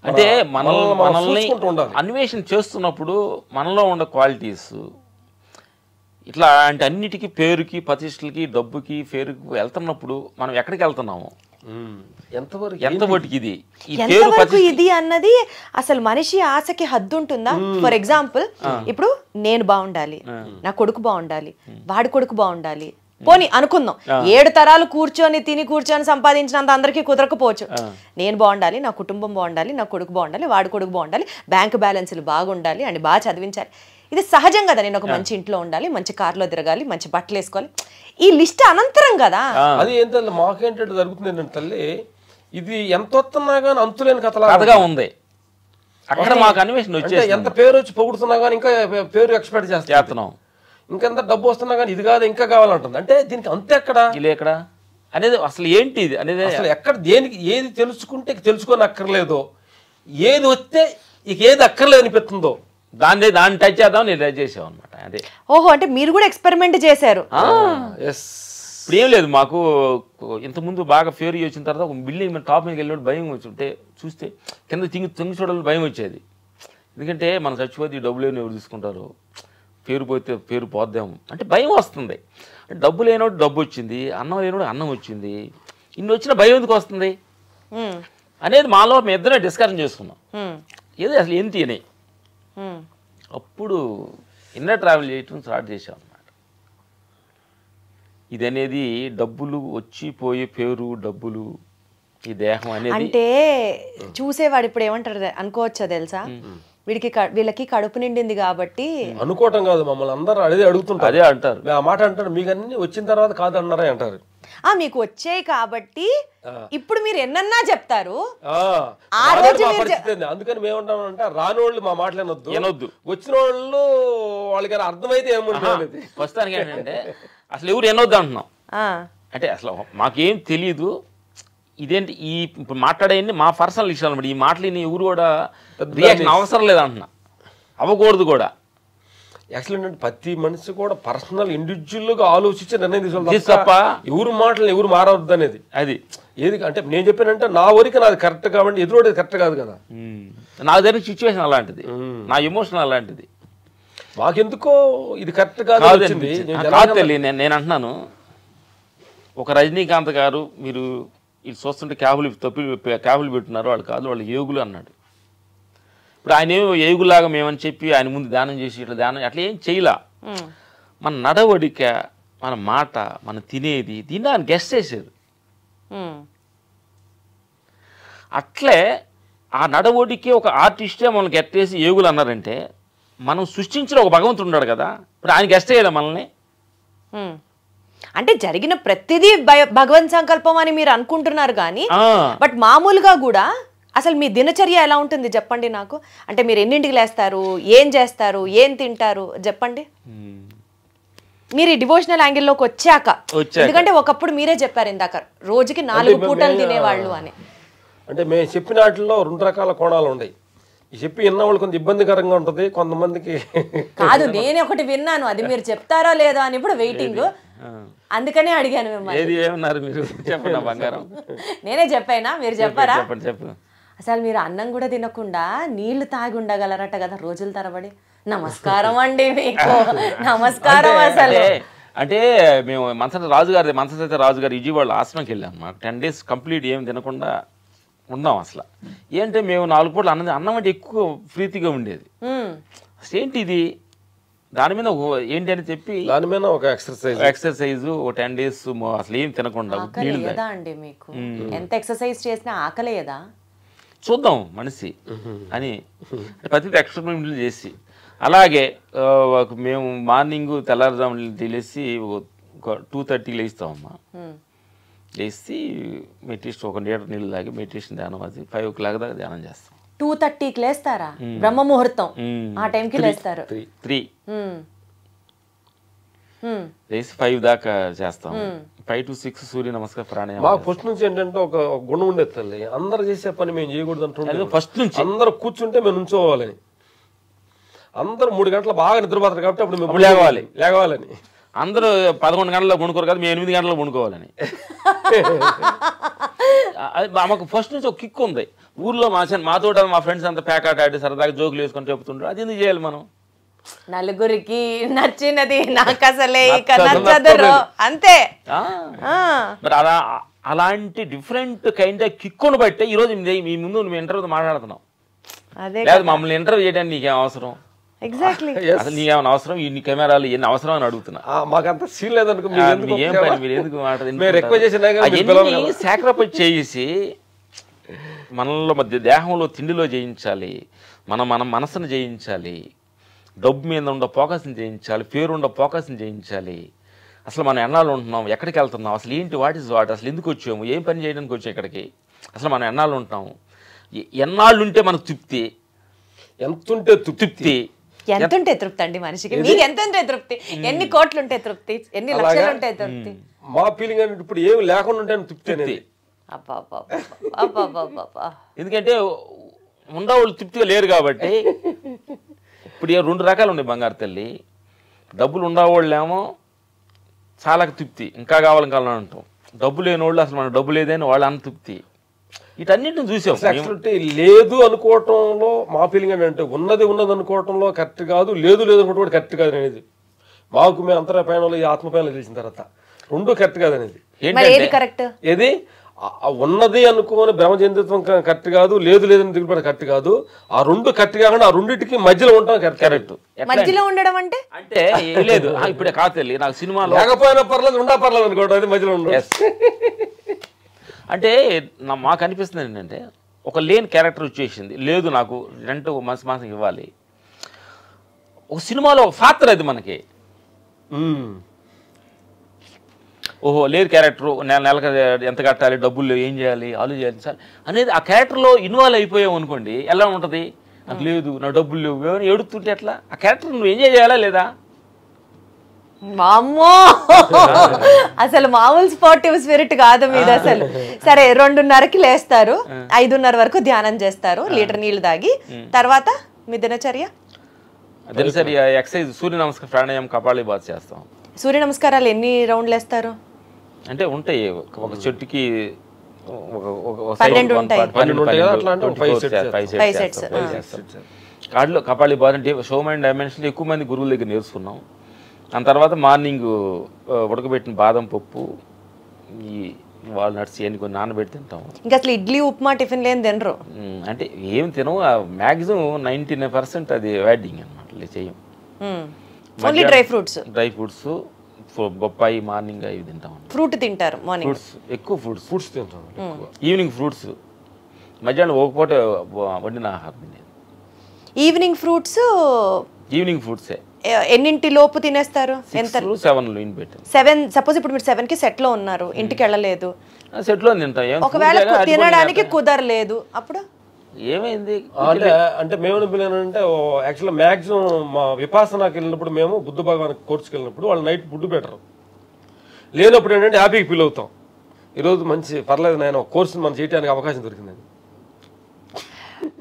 అంటే మనల్ని అన్వేషణ చేస్తున్నప్పుడు మనలో ఉన్న క్వాలిటీస్ ఇట్లా అంటే అన్నిటికీ, పేరుకి, ప్రతిష్టలకి, డబ్బుకి, పేరుకి వెళ్తున్నప్పుడు మనం ఎక్కడికి వెళ్తున్నాము, ఎంతవరకు ఇది అన్నది అసలు మనిషి ఆశకి హద్దు ఉంటుందా? ఫర్ ఎగ్జాంపుల్, ఇప్పుడు నేను బాగుండాలి, నా కొడుకు బాగుండాలి, వాడి కొడుకు బాగుండాలి, పోనీ అనుకుందాం 7 తరాలు కూర్చొని తిని కూర్చొని సంపాదించినంత అందరికీ కుదరకపోవచ్చు. నేను బాగుండాలి, నా కుటుంబం బాగుండాలి, నా కొడుకు బాగుండాలి, వాడి కొడుకు బాగుండాలి, బ్యాంక్ బ్యాలెన్స్లు బాగుండాలి అని బాగా చదివించాలి. ఇది సహజం కదా. నేను ఒక మంచి ఇంట్లో ఉండాలి, మంచి కార్లో తిరగాలి, మంచి బట్టలు వేసుకోవాలి. ఈ లిస్ట్ అనంతరం కదా. అది ఏంటంటే మాకేంటంటే జరుగుతుంది ఏంటంటే తల్లి, ఇది ఎంత వస్తున్నా కానీ అంతులేని కథగా ఉంది. అక్కడ మాకు అన్వేషణ వచ్చేసి ఎంత పేరు వచ్చి పొగుడుతున్నా కానీ ఇంకా పేరు ఎక్స్పెక్ట్ చేస్తున్నాం. ఇంకెంత డబ్బు వస్తున్నా కానీ ఇది కాదు ఇంకా కావాలంటుంది. అంటే దీనికి అంతే ఎక్కడ ఎక్కడ అనేది అసలు ఏంటి ఇది అనేది అసలు ఎక్కడ దేనికి ఏది తెలుసుకుంటే తెలుసుకొని అక్కర్లేదో, ఏది వస్తే ఇక ఏది అక్కర్లేదు అనిపిస్తుందో దాన్ని టచ్ చేద్దాం నేను టచ్ చేసాం అనమాట. అదే ఓహో, అంటే మీరు కూడా ఎక్స్పెరిమెంట్ చేశారు. ఇప్పుడు ఏం లేదు, మాకు ఇంతకుముందు బాగా ఫేర్ వచ్చిన తర్వాత ఒక బిల్డింగ్ మీద టాప్ మీదకి వెళ్ళినప్పుడు భయం వచ్చి చూస్తే కింద తింగి చూడాలి భయం వచ్చేది. ఎందుకంటే మనం చచ్చిపోతే డబ్బు లేని ఎవరు తీసుకుంటారు, పేరు పోతే పేరు పోద్దాము అంటే భయం వస్తుంది. డబ్బు లేనోడు డబ్బు వచ్చింది, అన్నం లేనోడు అన్నం వచ్చింది, ఇన్ని వచ్చిన భయం ఎందుకు వస్తుంది అనేది మాలో మేము ఇద్దరే డిస్కషన్ చేసుకున్నాం. ఏదో అసలు ఏంటి అని అప్పుడు ఇన్నర్ ట్రావెల్ చేయటం స్టార్ట్ చేసాం అన్నమాట. ఇది అనేది డబ్బులు వచ్చి పోయే పేరు, డబ్బులు, ఈ దేహం అనేది అంటే చూసేవాడు ఇప్పుడు ఏమంటారు అనుకోవచ్చా తెలుసా, వీళ్ళకి కడుపు నిండింది కాబట్టి అనుకోవటం కాదు, మమ్మల్ని అందరూ అదే అడుగుతుంటారు, అదే అంటారు, ఆ మాట అంటారు, మీకు అన్ని వచ్చిన తర్వాత కాదు అన్నారా అంటారు. మీకు వచ్చాయి కాబట్టి ఇప్పుడు మీరు ఎన్నన్నా చెప్తారు. అందుకని మేమంటామంటే రానోళ్ళు మా మాటలేనొద్దు, వచ్చిన వాళ్ళు వాళ్ళకి అర్థమైతే ఏముంటుంది. ప్రస్తుతానికి ఏంటంటే అసలు ఎవరు ఎన్నొద్దు అంటున్నాం. అంటే అసలు మాకేం తెలియదు. ఇదేంటి ఈ ఇప్పుడు మాట్లాడేయండి మా పర్సనల్ విషయాలు అనమాట. ఈ మాటలు ఎవరు కూడా రియాక్షన్ అవసరం లేదంటున్నా, అవ్వకూడదు కూడా. యాక్చువల్ అంటే ప్రతి మనిషి కూడా పర్సనల్ ఇండివిజువల్ గా ఆలోచించి నిర్ణయం తీసుకోవాలి తప్ప ఎవరు మాటలు ఎవరు మారవద్దు అనేది. అది ఏది అంటే నేను చెప్పానంటే నా వరకు నాది కరెక్ట్ కాబట్టి ఎదురోడేది కరెక్ట్ కాదు కదా. నా దగ్గర సిచ్యువేషన్ అలాంటిది, నా ఎమోషన్ అలాంటిది. మాకెందుకో ఇది కరెక్ట్ కాదు. నేను అంటున్నాను, ఒక రజనీకాంత్ గారు మీరు ఇది చూస్తుంటే క్యాబులు పెట్టున్నారు, వాళ్ళు కాదు వాళ్ళు యోగులు అన్నాడు. ఇప్పుడు ఆయన ఏమో యోగులాగా మేమని చెప్పి ఆయన ముందు ధ్యానం చేసి ఇట్లా ధ్యానం అట్లా ఏం చేయలా. మన నడవడిక, మన మాట, మన తినేది దీన్ని ఆయన గెస్ట్ చేశారు. అట్లే ఆ నడవడికి ఒక ఆర్టిస్టే మనల్ని గెట్టేసి యోగులు అన్నారంటే మనం సృష్టించిన ఒక భగవంతుడు ఉన్నాడు కదా, ఇప్పుడు ఆయన గెస్ట్ చేయదా మనల్ని? అంటే జరిగిన ప్రతిదీ భగవంత్ సంకల్పం అని మీరు అనుకుంటున్నారు కానీ బట్ మామూలుగా కూడా అసలు మీ దినచర్య ఎలా ఉంటుంది చెప్పండి నాకు. అంటే మీరు ఎన్నింటికి లేస్తారు, ఏం చేస్తారు, ఏం తింటారు చెప్పండి. మీరు ఈ డివోషనల్ యాంగిల్లోకి వచ్చాక, ఎందుకంటే ఒకప్పుడు మీరే చెప్పారు ఇందాక రోజుకి 4 పూటలు తినేవాళ్ళు అని. అంటే మేము చెప్పిన వాటిల్లో 2 రకాల కోణాలు ఉన్నాయి. ఈ చెప్పి విన్నవాళ్ళు కొంత ఇబ్బందికరంగా ఉంటుంది, కొంతమందికి కాదు. నేను ఒకటి విన్నాను, అది మీరు చెప్తారో లేదో అని ఇప్పుడు వెయిటింగ్, అందుకనే అడిగాను మిమ్మల్ని. నేనే చెప్పానా, మీరు చెప్పారా? చెప్పు. అసలు మీరు అన్నం కూడా తినకుండా నీళ్లు తాగి ఉండగలరట కదా రోజుల తరబడి. నమస్కారం అండి మీకు, నమస్కారం. అసలు అంటే మేము మనసైతే రాజు గారు విజయవాడ ఆశ్రమంకి వెళ్ళాం. మాకు 10 days కంప్లీట్ ఏం తినకుండా ఉన్నాం. అసలు ఏంటంటే మేము 4 పూటలు అన్నం అంటే ఎక్కువ ప్రీతిగా ఉండేది. ఏంటి ఇది, దాని మీద ఏంటి అని చెప్పి దాని మీద ఒక ఎక్సర్సైజ్ ఒక 10 days అసలు ఏం తినకుండా అండి. మీకు ఎంత ఎక్సర్సైజ్ చేసినా ఆకలేదా? చూద్దాం మనిషి అని ప్రతి ఎక్స్పెరిమెంట్లు చేసి అలాగే మేము మార్నింగ్ తెల్లారుజాము తెలిసి 2:30 లేస్తామమ్మా. లేచి మెడిటేషన్ 1 లీటర్ నీళ్ళు తాగి మెడిటేషన్ ధ్యానం అది 5 o'clock దాకా ధ్యానం చేస్తాం. 2:30కి లేస్తారా? బ్రహ్మ ముహూర్తం ఆ టైంకి లేస్తారు. 3 లేచి 5 దాకా చేస్తాం. 5 to 6 సూర్య నమస్కారం ప్రాణాయామం. మాకు ఫస్ట్ నుంచి ఏంటంటే ఒక గుణం ఉండేది తల్లి, అందరు చేసే పని మేము చేయకూడదు అంటుండే. ఫస్ట్ నుంచి అందరూ కూర్చుంటే మేము నుంచోవాలని, అందరూ 3 గంటలు బాగా నిద్రపోతారు కాబట్టి అప్పుడు మేము లేవాలని. అందరూ 11 గంటల్లో పండుకోరు కదా, మేము 8 గంటల్లో పండుకోవాలని. మాకు ఫస్ట్ నుంచి ఒక కిక్ ఉంది. ఊర్లో మాతో మా ఫ్రెండ్స్ అంతా ప్యాకాట్ ఆడి సరదాగా జోకులు వేసుకొని చెప్తుంటారు. అది ఎందుకు చేయాలి మనం? నలుగురికి నచ్చినది నాకు అసలే నచ్చదు అంతే. మరి అలాంటి డిఫరెంట్ కైండ్ ఆఫ్ కిక్కును బట్టే ఈరోజు మీ ముందు నువ్వు ఇంటర్వ్యూ మాట్లాడుతున్నావు. లేదు మమ్మల్ని ఇంటర్వ్యూ చేయడానికి నీకేం అవసరం? ఎగ్జాక్ట్లీ. అసలు నీకేమైనా అవసరం ఈ కెమెరాలు ఎన్ని అవసరం అని అడుగుతున్నా. మాకంత సీన్ లేదనుకో, ఏం పని మీరు ఎందుకు సాక్రిఫైస్ చేసి మనలో మధ్య దేహంలో తిండిలో జయించాలి, మన మనసును జయించాలి, డబ్బు మీద ఉండే ఫోకస్ని జయించాలి, పేరుండే ఫోకస్ని జయించాలి. అసలు మనం ఎన్నాళ్ళు ఉంటున్నాం, ఎక్కడికి వెళ్తున్నాం, అసలు ఏంటి, వాట్ ఈజ్ వాట్, అసలు ఎందుకు వచ్చాము, ఏం పని చేయడానికి వచ్చాము ఇక్కడికి, అసలు మనం ఎన్నాళ్ళు ఉంటాము, ఎన్నాళ్ళు ఉంటే మనకు తృప్తి, ఎంతుంటే తృప్తి, ఎంతుంటే తృప్తి అండి మనిషికి? మీకు ఎంత ఉంటే తృప్తి? ఎన్ని కోట్లు ఉంటే తృప్తి? ఎన్ని లక్షలు ఉంటే తృప్తి? మా ఫీలింగ్ అంటే ఇప్పుడు ఏమి లేకుండా ఉంటే తృప్తి అనేది. ఎందుకంటే ఉండవాళ్ళు తృప్తిగా లేరు కాబట్టి. ఇప్పుడు 2 రకాలు ఉన్నాయి బంగారు తల్లి. డబ్బులు ఉండేవాళ్ళేమో చాలా తృప్తి, ఇంకా కావాలని కావాలని అంటాం. డబ్బు లేని వాళ్ళు అసలు మన డబ్బు లేదని వాళ్ళు అన్న తృప్తి. వీటన్నిటిని చూసాం. లేదు అనుకోవటంలో మా ఫీలింగ్ ఏంటంటే ఉన్నది అనుకోవటంలో కరెక్ట్ కాదు, లేదు అనుకోవటం కూడా కరెక్ట్ కాదు అనేది మాకు. మేము అంతర పయనంలో ఈ ఆత్మ పయనంలో తెలిసిన తర్వాత 2 కరెక్ట్ కాదు అనేది. ఏది ఉన్నది అనుకోని భ్రమ చెందుతాం కరెక్ట్ కాదు, లేదని దిగుబడి కరెక్ట్ కాదు. ఆ 2 కరెక్ట్ కాకుండా ఆ రెండింటికి మధ్యలో ఉంటాం కరెక్ట్. మధ్యలో ఉండడం అంటే లేదు ఇప్పుడే కాదు తెలియదు నాకు. సినిమాలో లేకపోయినా పర్లేదు, పర్లేదు అనుకోవడం, అది మధ్యలో ఉండడం. అంటే మాకు అనిపిస్తుంది ఏంటంటే ఒక లేని క్యారెక్టర్ వచ్చేసింది, లేదు నాకు రెంట్ మాసం ఇవ్వాలి. ఒక సినిమాలో ఒక పాత్ర అది మనకి. ఓహో లేదు క్యారెక్టర్, నెలకు ఎంత కట్టాలి, డబ్బులు లేవు, ఏం చేయాలి, చేయాలి సార్ అనేది ఆ క్యారెక్టర్లో ఇన్వాల్వ్ అయిపోయావు అనుకోండి, ఎలా ఉంటుంది, నాకు లేదు, నా డబ్బులు లేవు, ఏమైనా ఏడుతుంటే ఎట్లా? ఆ క్యారెక్టర్ నువ్వు ఎంజాయ్ చేయాలా లేదా? అమ్మో అసలు మామూలు స్పోర్టివ్ స్పిరిట్ కాదు మీద అసలు. సరే 2:30కి లేస్తారు, 5:30 వరకు ధ్యానం చేస్తారు, లీటర్ నీళ్లు తాగి, తర్వాత మీ దినచర్య ఎక్సర్సైజ్, సూర్య నమస్కారం, ప్రాణాయామం, కపాలి బాత్ చేస్తాం. సూర్య నమస్కారాలు ఎన్ని రౌండ్లు వేస్తారు? అంటే ఉంటాయి, ఒక చెట్టుకి 12 ఉంటాయి. కాడులో కపాలి బాత్ అంటే షో మైండ్ డైమెన్షన్ ఎక్కువ మంది గురువుల దగ్గర నేర్చుకున్నాం. దాని తర్వాత మార్నింగ్ ఉడకబెట్టిన బాదం పప్పు, ఈ వాల్నట్స్ ఇవన్నీ కొన్ని నానబెట్టి తింటాం. ఇంకా అసలు ఇడ్లీ ఉప్మా టిఫిన్ లేని తినరు. అంటే ఏం తినవు, మ్యాక్సిమం 99% అది అవాయిడింగ్ అనమాట, చెయ్యం. ఓన్లీ డ్రై ఫ్రూట్స్, బొప్పాయి మార్నింగ్ ఇవి తింటాం. ఫ్రూట్ తింటారు మార్నింగ్? ఫ్రూట్స్ ఎక్కువ, ఫ్రూట్స్ తింటాం. ఈవినింగ్ ఫ్రూట్స్, మధ్యాహ్నం ఒక పూట వండిన ఆహారం తినేది. ఈవినింగ్ ఫ్రూట్సే ఎన్నింటి లోపు తినేస్తారు? 7 సపోజ్ ఇప్పుడు మీరు 7కి సెట్లో ఉన్నారు, ఇంటికి వెళ్ళలేదు, సెట్లో తింటాం. ఒకవేళ తినడానికి కుదరలేదు, అప్పుడు ఏమైంది అంటే మేము అంటే యాక్చువల్గా మ్యాక్సిమం మా విపాసనకి వెళ్ళినప్పుడు, మేము బుద్ధ భగవాన్ కోర్సుకి వెళ్ళినప్పుడు వాళ్ళు నైట్ ఫుడ్ పెట్టరు. లేనప్పుడు ఏంటంటే హ్యాపీగా ఫీల్ అవుతాం, ఈరోజు మంచి పర్లేదు నాయన కోర్సుని మనం చేయడానికి అవకాశం దొరికిందని.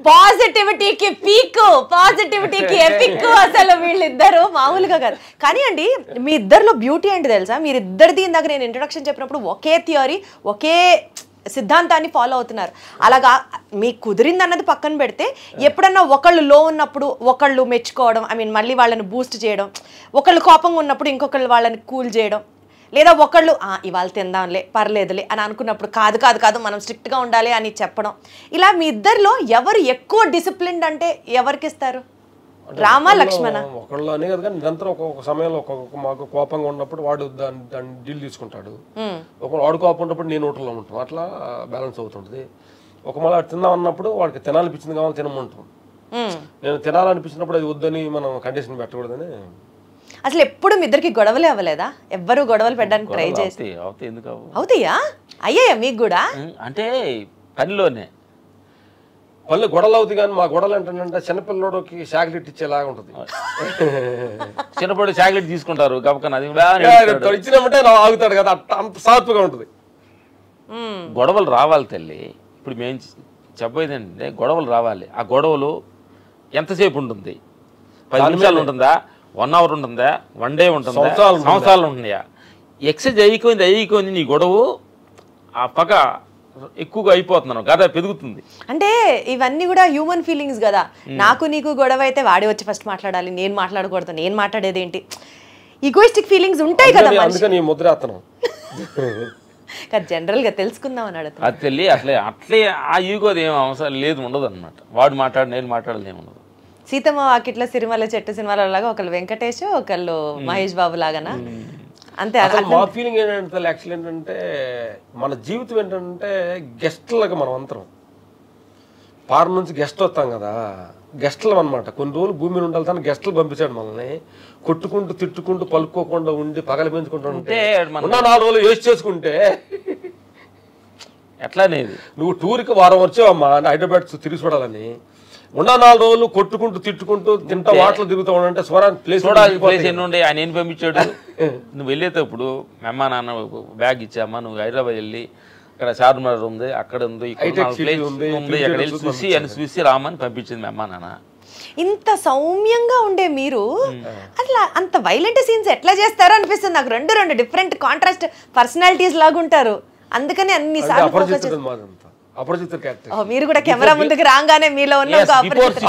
పాజిటివిటీకి పీక్, పాజిటివిటీకి ఎపిక్. అసలు వీళ్ళిద్దరు మామూలుగా కాదు. కానీ అండి మీ ఇద్దరిలో బ్యూటీ ఏంటి తెలుసా? మీరిద్దరిది ఇందాక నేను ఇంట్రొడక్షన్ చెప్పినప్పుడు ఒకే థియరీ, ఒకే సిద్ధాంతాన్ని ఫాలో అవుతున్నారు. అలాగా మీకు కుదిరింది అన్నది పక్కన పెడితే, ఎప్పుడన్నా ఒకళ్ళు లో ఉన్నప్పుడు ఒకళ్ళు మెచ్చుకోవడం, మళ్ళీ వాళ్ళని బూస్ట్ చేయడం, ఒకళ్ళు కోపంగా ఉన్నప్పుడు ఇంకొకళ్ళు వాళ్ళని కూల్ చేయడం, లేదా ఒకళ్ళు ఇవాళ తిందాంలే పర్లేదులే అని అనుకున్నప్పుడు కాదు కాదు కాదు మనం స్ట్రిక్ట్గా ఉండాలి అని చెప్పడం. ఇలా మీ ఇద్దరిలో ఎవరు ఎక్కువ డిసిప్లిన్డ్ అంటే ఎవరికి ఇస్తారు? రామ లక్ష్మణ? ఒకళ్ళు అనే కదా, కానీ నిరంతరం ఒక్కొక్క సమయంలో మాకు కోపంగా ఉన్నప్పుడు వాడు దాన్ని డీల్ తీసుకుంటాడు, వాడు కోపం ఉన్నప్పుడు నేను హోటల్లో ఉంటాం, అట్లా బ్యాలెన్స్ అవుతుంటుంది. ఒక మళ్ళీ తిందాం అన్నప్పుడు వాడికి తినాలనిపించింది కావాలి తినమంటాం, నేను తినాలనిపించినప్పుడు అది వద్దని మనం కండిషన్ పెట్టకూడదని. అసలు ఎప్పుడు మీ ఇద్దరికి గొడవలే అవ్వలేదా? ఎవ్వరు గొడవలు పెట్టడానికి ట్రై చేస్తే అవుతాయా? అయ్యాయా మీకు కూడా? అంటే పనిలోనే పళ్ళు గొడవలు అవుతాయి, కానీ మా గొడవలు ఏంటంటే చిన్నపిల్లడికి చాక్లెట్ ఇచ్చేలాగా ఉంటుంది. చిన్నప్పుడు చాక్లెట్ తీసుకుంటారు ఇచ్చినప్పుడే ఆగుతాడు కదా, అంత సాత్పుగా ఉంటుంది. గొడవలు రావాలి తల్లి. ఇప్పుడు మేము చెప్పేది ఏంటంటే గొడవలు రావాలి. ఆ గొడవలు ఎంతసేపు ఉంటుంది? 10 నిమిషాలు ఉంటుందా, 1 అవర్ ఉంటుందా, 1 డే ఉంటుందా, సంవత్సరాలు ఉంటుందా? ఎక్సైజ్ అయిపోయింది నీ గొడవ ఆ పగ ఎక్కువగా అయిపోతున్నాను కదా, పెరుగుతుంది. అంటే ఇవన్నీ కూడా హ్యూమన్ ఫీలింగ్స్ కదా. నాకు నీకు గొడవ అయితే వాడి వచ్చి ఫస్ట్ మాట్లాడాలి, నేను మాట్లాడకూడదు, నేను మాట్లాడేది ఏంటి, ఈగోయిస్టిక్ ఫీలింగ్స్ ఉంటాయి కదా. జనరల్ గా తెలుసుకుందాం అని అడుగుతా. అది అట్లే ఆ ఈగోది ఏం అవసరం లేదు, ఉండదు అనమాట. వాడు మాట్లాడు నేను మాట్లాడదు ఏముండదు. సీతమ్మ వాకిట్లో సిరిమల్ల చెట్టు సినిమాలో లాగా ఒకళ్ళు వెంకటేష్ ఒకళ్ళు మహేష్ బాబు లాగానా అంతే అసలు మా ఫీలింగ్ ఏంటంటే యాక్చువల్ ఏంటంటే మన జీవితం ఏంటంటే గెస్ట్లాగా మనం అంతరం పార్ నుంచి గెస్ట్ వస్తాం కదా గెస్ట్లు అనమాట కొన్ని రోజులు భూమి మీద ఉండాలి తను గెస్ట్లు పంపించాడు మనల్ని కొట్టుకుంటూ తిట్టుకుంటూ పలుకోకుండా ఉండి పగల పెంచుకుంటూ ఉంటే ఉన్న 4 రోజులు వేస్ట్ చేసుకుంటే ఎట్లానేది నువ్వు టూర్కి వారం వచ్చావమ్మా హైదరాబాద్ తిరిగి చూడాలని ఉన్న 4 రోజులు కొట్టుకుంటూ తిట్టుకుంటూ తింటా వాటలు తిరుగుతూ ఉంటే స్వరాన్ని ప్లేస్ ప్లేస్ ఎన్ని ఉండే ఆయన ఏం పంపించాడు నువ్వు వెళ్ళేటప్పుడు అమ్మ నాన్న బ్యాగ్ ఇచ్చామ్మా నువ్వు హైదరాబాద్ వెళ్ళి అక్కడ చార్మినార్ ఉంది అక్కడ ఉంది ఉంది అక్కడ వెళ్ళి చూసి అని చూసి రామని పంపించింది అమ్మ నాన్న ఇంత సౌమ్యంగా ఉండే మీరు అట్లా అంత వైలెంట్ సీన్స్ ఎట్లా చేస్తారో అనిపిస్తుంది నాకు రెండు డిఫరెంట్ కాంట్రాస్ట్ పర్సనాలిటీస్ లాగా ఉంటారు అందుకని అన్ని మీరు కూడా కెమెరా ముందుకు రాగానే మీలో ఉన్న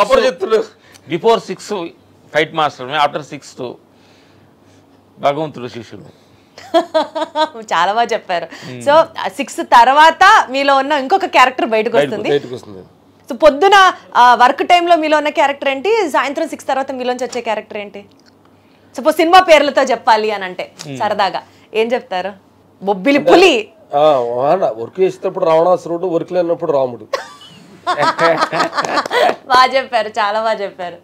అపరిచితుడు బిఫోర్ 6 ఫైట్ మాస్టర్ ఆఫ్టర్ 6 భగవంతుడు శిష్యుడు చాలా బాగా చెప్పారు సో 6 తర్వాత మీలో ఉన్న ఇంకొక క్యారెక్టర్ బయటకు వస్తుంది సో పొద్దున వర్క్ టైంలో మీలో ఉన్న క్యారెక్టర్ ఏంటి సాయంత్రం 6 తర్వాత మీలోంచి వచ్చే క్యారెక్టర్ ఏంటి సపోజ్ సినిమా పేర్లతో చెప్పాలి అని అంటే సరదాగా ఏం చెప్తారు బొబ్బిలి పులి వర్క్ చేసేటప్పుడు రావణాసురుడు వర్క్ లేనప్పుడు రాముడు బాగా చెప్పారు చాలా బాగా చెప్పారు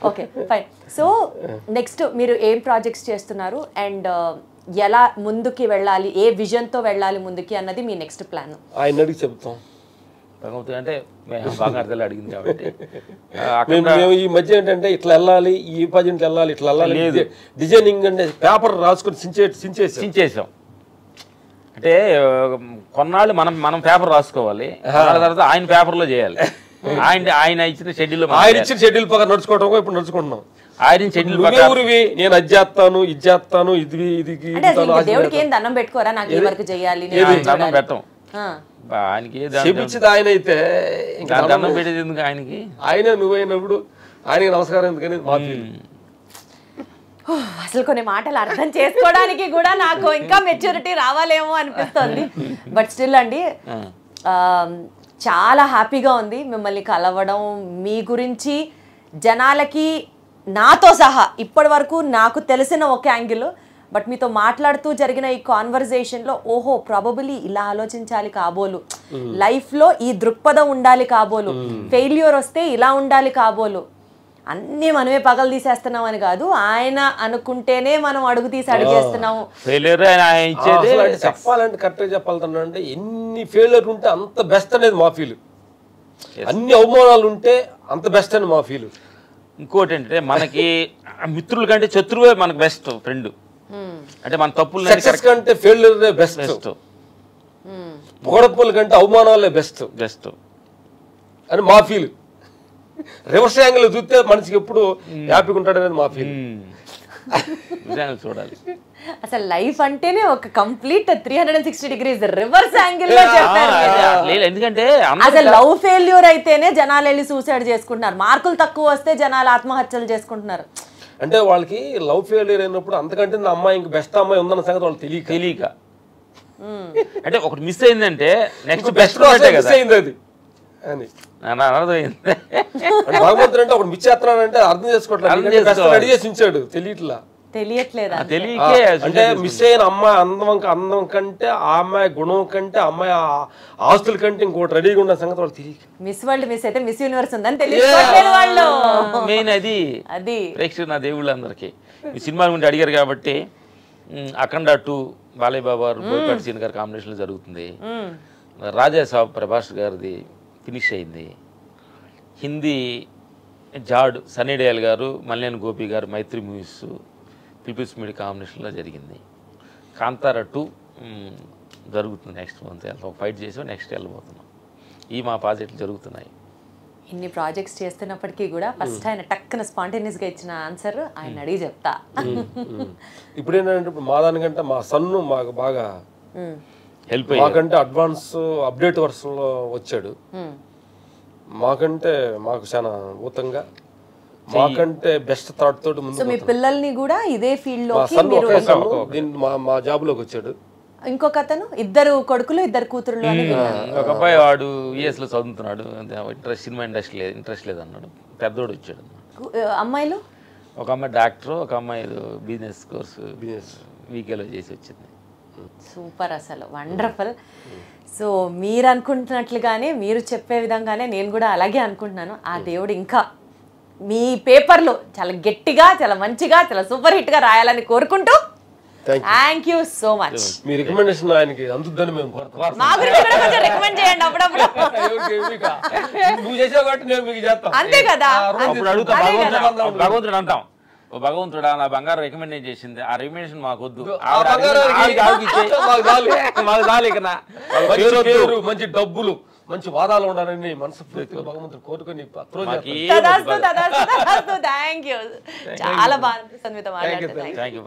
ఓకే ఫైన్ సో నెక్స్ట్ మీరు ఏం ప్రాజెక్ట్స్ చేస్తున్నారు అండ్ ఎలా ముందుకి వెళ్ళాలి ఏ విజన్తో వెళ్ళాలి ముందుకి అన్నది మీ నెక్స్ట్ ప్లాన్ ఆయన అడిగి చెప్తాం అంటే బాగా అర్థాలు అడిగింది కాబట్టి మేము ఈ మధ్య ఏంటంటే ఇట్లా వెళ్ళాలి ఈ పజింట్ వెళ్ళాలి ఇట్లా వెళ్ళాలి డిజైనింగ్ అంటే పేపర్ రాసుకొని సించేసాం అంటే కొన్నాళ్ళు మనం పేపర్ రాసుకోవాలి తర్వాత ఆయన పేపర్లో చేయాలి ఆయన ఇచ్చిన షెడ్యూల్ ఆయన ఇచ్చిన షెడ్యూల్ పక్కన నడుచుకోవడం ఇప్పుడు నడుచుకుంటున్నాం ఆయన షెడ్యూల్ నేను అది చేస్తాను ఇది చేస్తాను ఇది దేవుడికి ఏం దండం పెట్టుకోరా నాకు ఈ వర్క్ చేయాలి దండం పెట్టం ఆయనకి చెప్పించింది ఆయన అయితే ఇంకా దండం పెట్టేది ఎందుకు ఆయనకి ఆయన నువ్వైనప్పుడు ఆయనకి నమస్కారం ఎందుకని మా అసలు కొన్ని మాటలు అర్థం చేసుకోవడానికి కూడా నాకు ఇంకా మెచ్యూరిటీ రావాలేమో అనిపిస్తుంది బట్ స్టిల్ అండి చాలా హ్యాపీగా ఉంది మిమ్మల్ని కలవడం మీ గురించి జనాలకి నాతో సహా ఇప్పటి వరకు నాకు తెలిసిన ఒక యాంగిల్ బట్ మీతో మాట్లాడుతూ జరిగిన ఈ కాన్వర్జేషన్లో ఓహో ప్రాబబులీ ఇలా ఆలోచించాలి కాబోలు లైఫ్లో ఈ దృక్పథం ఉండాలి కాబోలు ఫెయిల్యూర్ వస్తే ఇలా ఉండాలి కాబోలు అన్నీ మనమే పగలు తీసేస్తున్నాం అని కాదు ఆయన అనుకుంటేనే మనం అడుగు తీసి అడిగేస్తున్నాము చెప్పాలంటే కరెక్ట్గా చెప్పాలంటే ఎన్ని ఫెయిల్యూర్ ఉంటే అంత బెస్ట్ అనేది మా ఫీల్ అన్ని అవమానాలు ఉంటే అంత బెస్ట్ అని మా ఫీల్ ఇంకోటి అంటే మనకి మిత్రుల కంటే శత్రువే మనకు బెస్ట్ ఫ్రెండ్ అంటే మన తప్పులు కంటే ఫెయిల్యూర్ బెస్ట్ పొగడప్పుల కంటే అవమానాలే బెస్ట్ అని మా ఫీల్ రివర్స్ యాంగిల్ చూస్తే మనిషికి ఎప్పుడు హ్యాపీగా ఉంటాడు అనేది మా ఫీల్ చూడాలి అసలు లైఫ్ అంటేనే ఒక కంప్లీట్ 360 degrees రివర్స్ యాంగిల్ లో చెప్పారు ఎందుకంటే అసలు లవ్ ఫెయిల్యూర్ అయితేనే జనాలు వెళ్ళి సూసైడ్ చేసుకుంటున్నారు మార్కులు తక్కువ వస్తే జనాలు ఆత్మహత్యలు చేసుకుంటున్నారు అంటే వాళ్ళకి లవ్ ఫెయిల్యూర్ అయినప్పుడు అంతకంటే నా అమ్మాయి ఇంక బెస్ట్ అమ్మాయి ఉందన్న సంగతి వాళ్ళు తెలియక అంటే ఒకటి మిస్ అయిందంటే నెక్స్ట్ బెస్ట్ మిస్ అయింది అది అని భగవంతుడు అంటే ఒకటి మిస్ చేస్తున్నాడంటే అర్థం చేసుకోవట్లేదు రెడీ చేసి ఉంచాడు తెలియట్లా అంటే మిస్ అయిన అమ్మాయి అందం కంటే ఆ అమ్మాయి గుణం కంటే అమ్మాయి ఆస్తుల కంటే ఇంకోటి రెడీగా ఉన్న సంగతి వాళ్ళు తెలియక మిస్ వరల్డ్ మిస్ అయితే మిస్ యూనివర్స్ ఉందని తెలియట్లేదు వాళ్ళు మెయిన్ అది ప్రేక్షకులు నా దేవుళ్ళు అందరికి ఈ సినిమా గురించి అడిగారు కాబట్టి అఖండ 2 బాలయ్య బాబు గారు బోయపాటి సీన్ గారి కాంబినేషన్ జరుగుతుంది రాజా సాబ్ ప్రభాస్ గారిది ఫినిష్ అయింది హిందీ జాడ్ సన్నీ డేల్ గారు మల్యాన్ గోపి గారు మైత్రి మూవీస్ పీపుల్స్ మీడియా కాంబినేషన్లో జరిగింది కాంతారా 2 జరుగుతుంది నెక్స్ట్ మంత్ ఫైట్ చేసి నెక్స్ట్ వెళ్ళబోతున్నాం ఈ మా ప్రాజెక్టులు జరుగుతున్నాయి ఇన్ని ప్రాజెక్ట్స్ చేస్తున్నప్పటికీ కూడా ఫస్ట్ ఆయన టక్కున స్పాంటేనియస్గా ఇచ్చిన ఆన్సర్ ఆయన అడిగి చెప్తా ఇప్పుడు ఏంటంటే ఇప్పుడు మా దానికంటే మా సన్ను మాకు బాగా హెల్ప్ మాకంటే అడ్వాన్స్ అప్డేట్ వర్షన్లో వచ్చాడు మాకంటే మాకు చాలా ఊతంగా మాకంటే బెస్ట్ థాట్ తోటి ముందు మీ పిల్లల్ని కూడా ఇదే ఫీల్డ్ లో మా జాబ్ లోకి వచ్చాడు ఇంకొక అతను 2 కొడుకులు 2 కూతురులు అని ఒక అబ్బాయి వాడు యుఎస్ లో చదువుతున్నాడు సినిమా ఇంట్రెస్ట్ లేదు అన్నాడు పెద్దోడు వచ్చాడు అమ్మాయిలు? ఒక అమ్మాయి డాక్టర్, ఒక అమ్మాయి బిజినెస్ కోర్సు వీకేలో చేసి వచ్చింది. సూపర్, అసలు వండర్ఫుల్. సో మీరు అనుకుంటున్నట్లుగానే, మీరు చెప్పే విధంగానే నేను కూడా అలాగే అనుకుంటున్నాను. ఆ దేవుడు ఇంకా మీ పేపర్లో చాలా గట్టిగా, చాలా మంచిగా, చాలా సూపర్ హిట్గా రాయాలని కోరుకుంటూ thank you so much. Me recommendation ఆయనకి అందుద్దని మేము కోరుతాం. మా గురించి కూడా కొంచెం రికమెండ్ చేయండి అప్పుడప్పుడు. నువ్వు చేసావు కాబట్టి నేను మీకు చేస్తాను. అంతే కదా. అప్పుడు అడుగుతా భగవంతుడు అంటాం, ఓ భగవంతుడా నా బంగారం రికమెండ్ చేసింది, ఆ రికమెండేషన్ మాకు వద్దు, మంచి డబ్బులు మంచి వాదాలు ఉండాలని మనస్ఫూర్తిగా భగవంతుడు కోరుకొని థ్యాంక్ యూ. చాలా బాగా అనిపిస్తుంది మీతో మాట్లాడుతుంది. Thank you.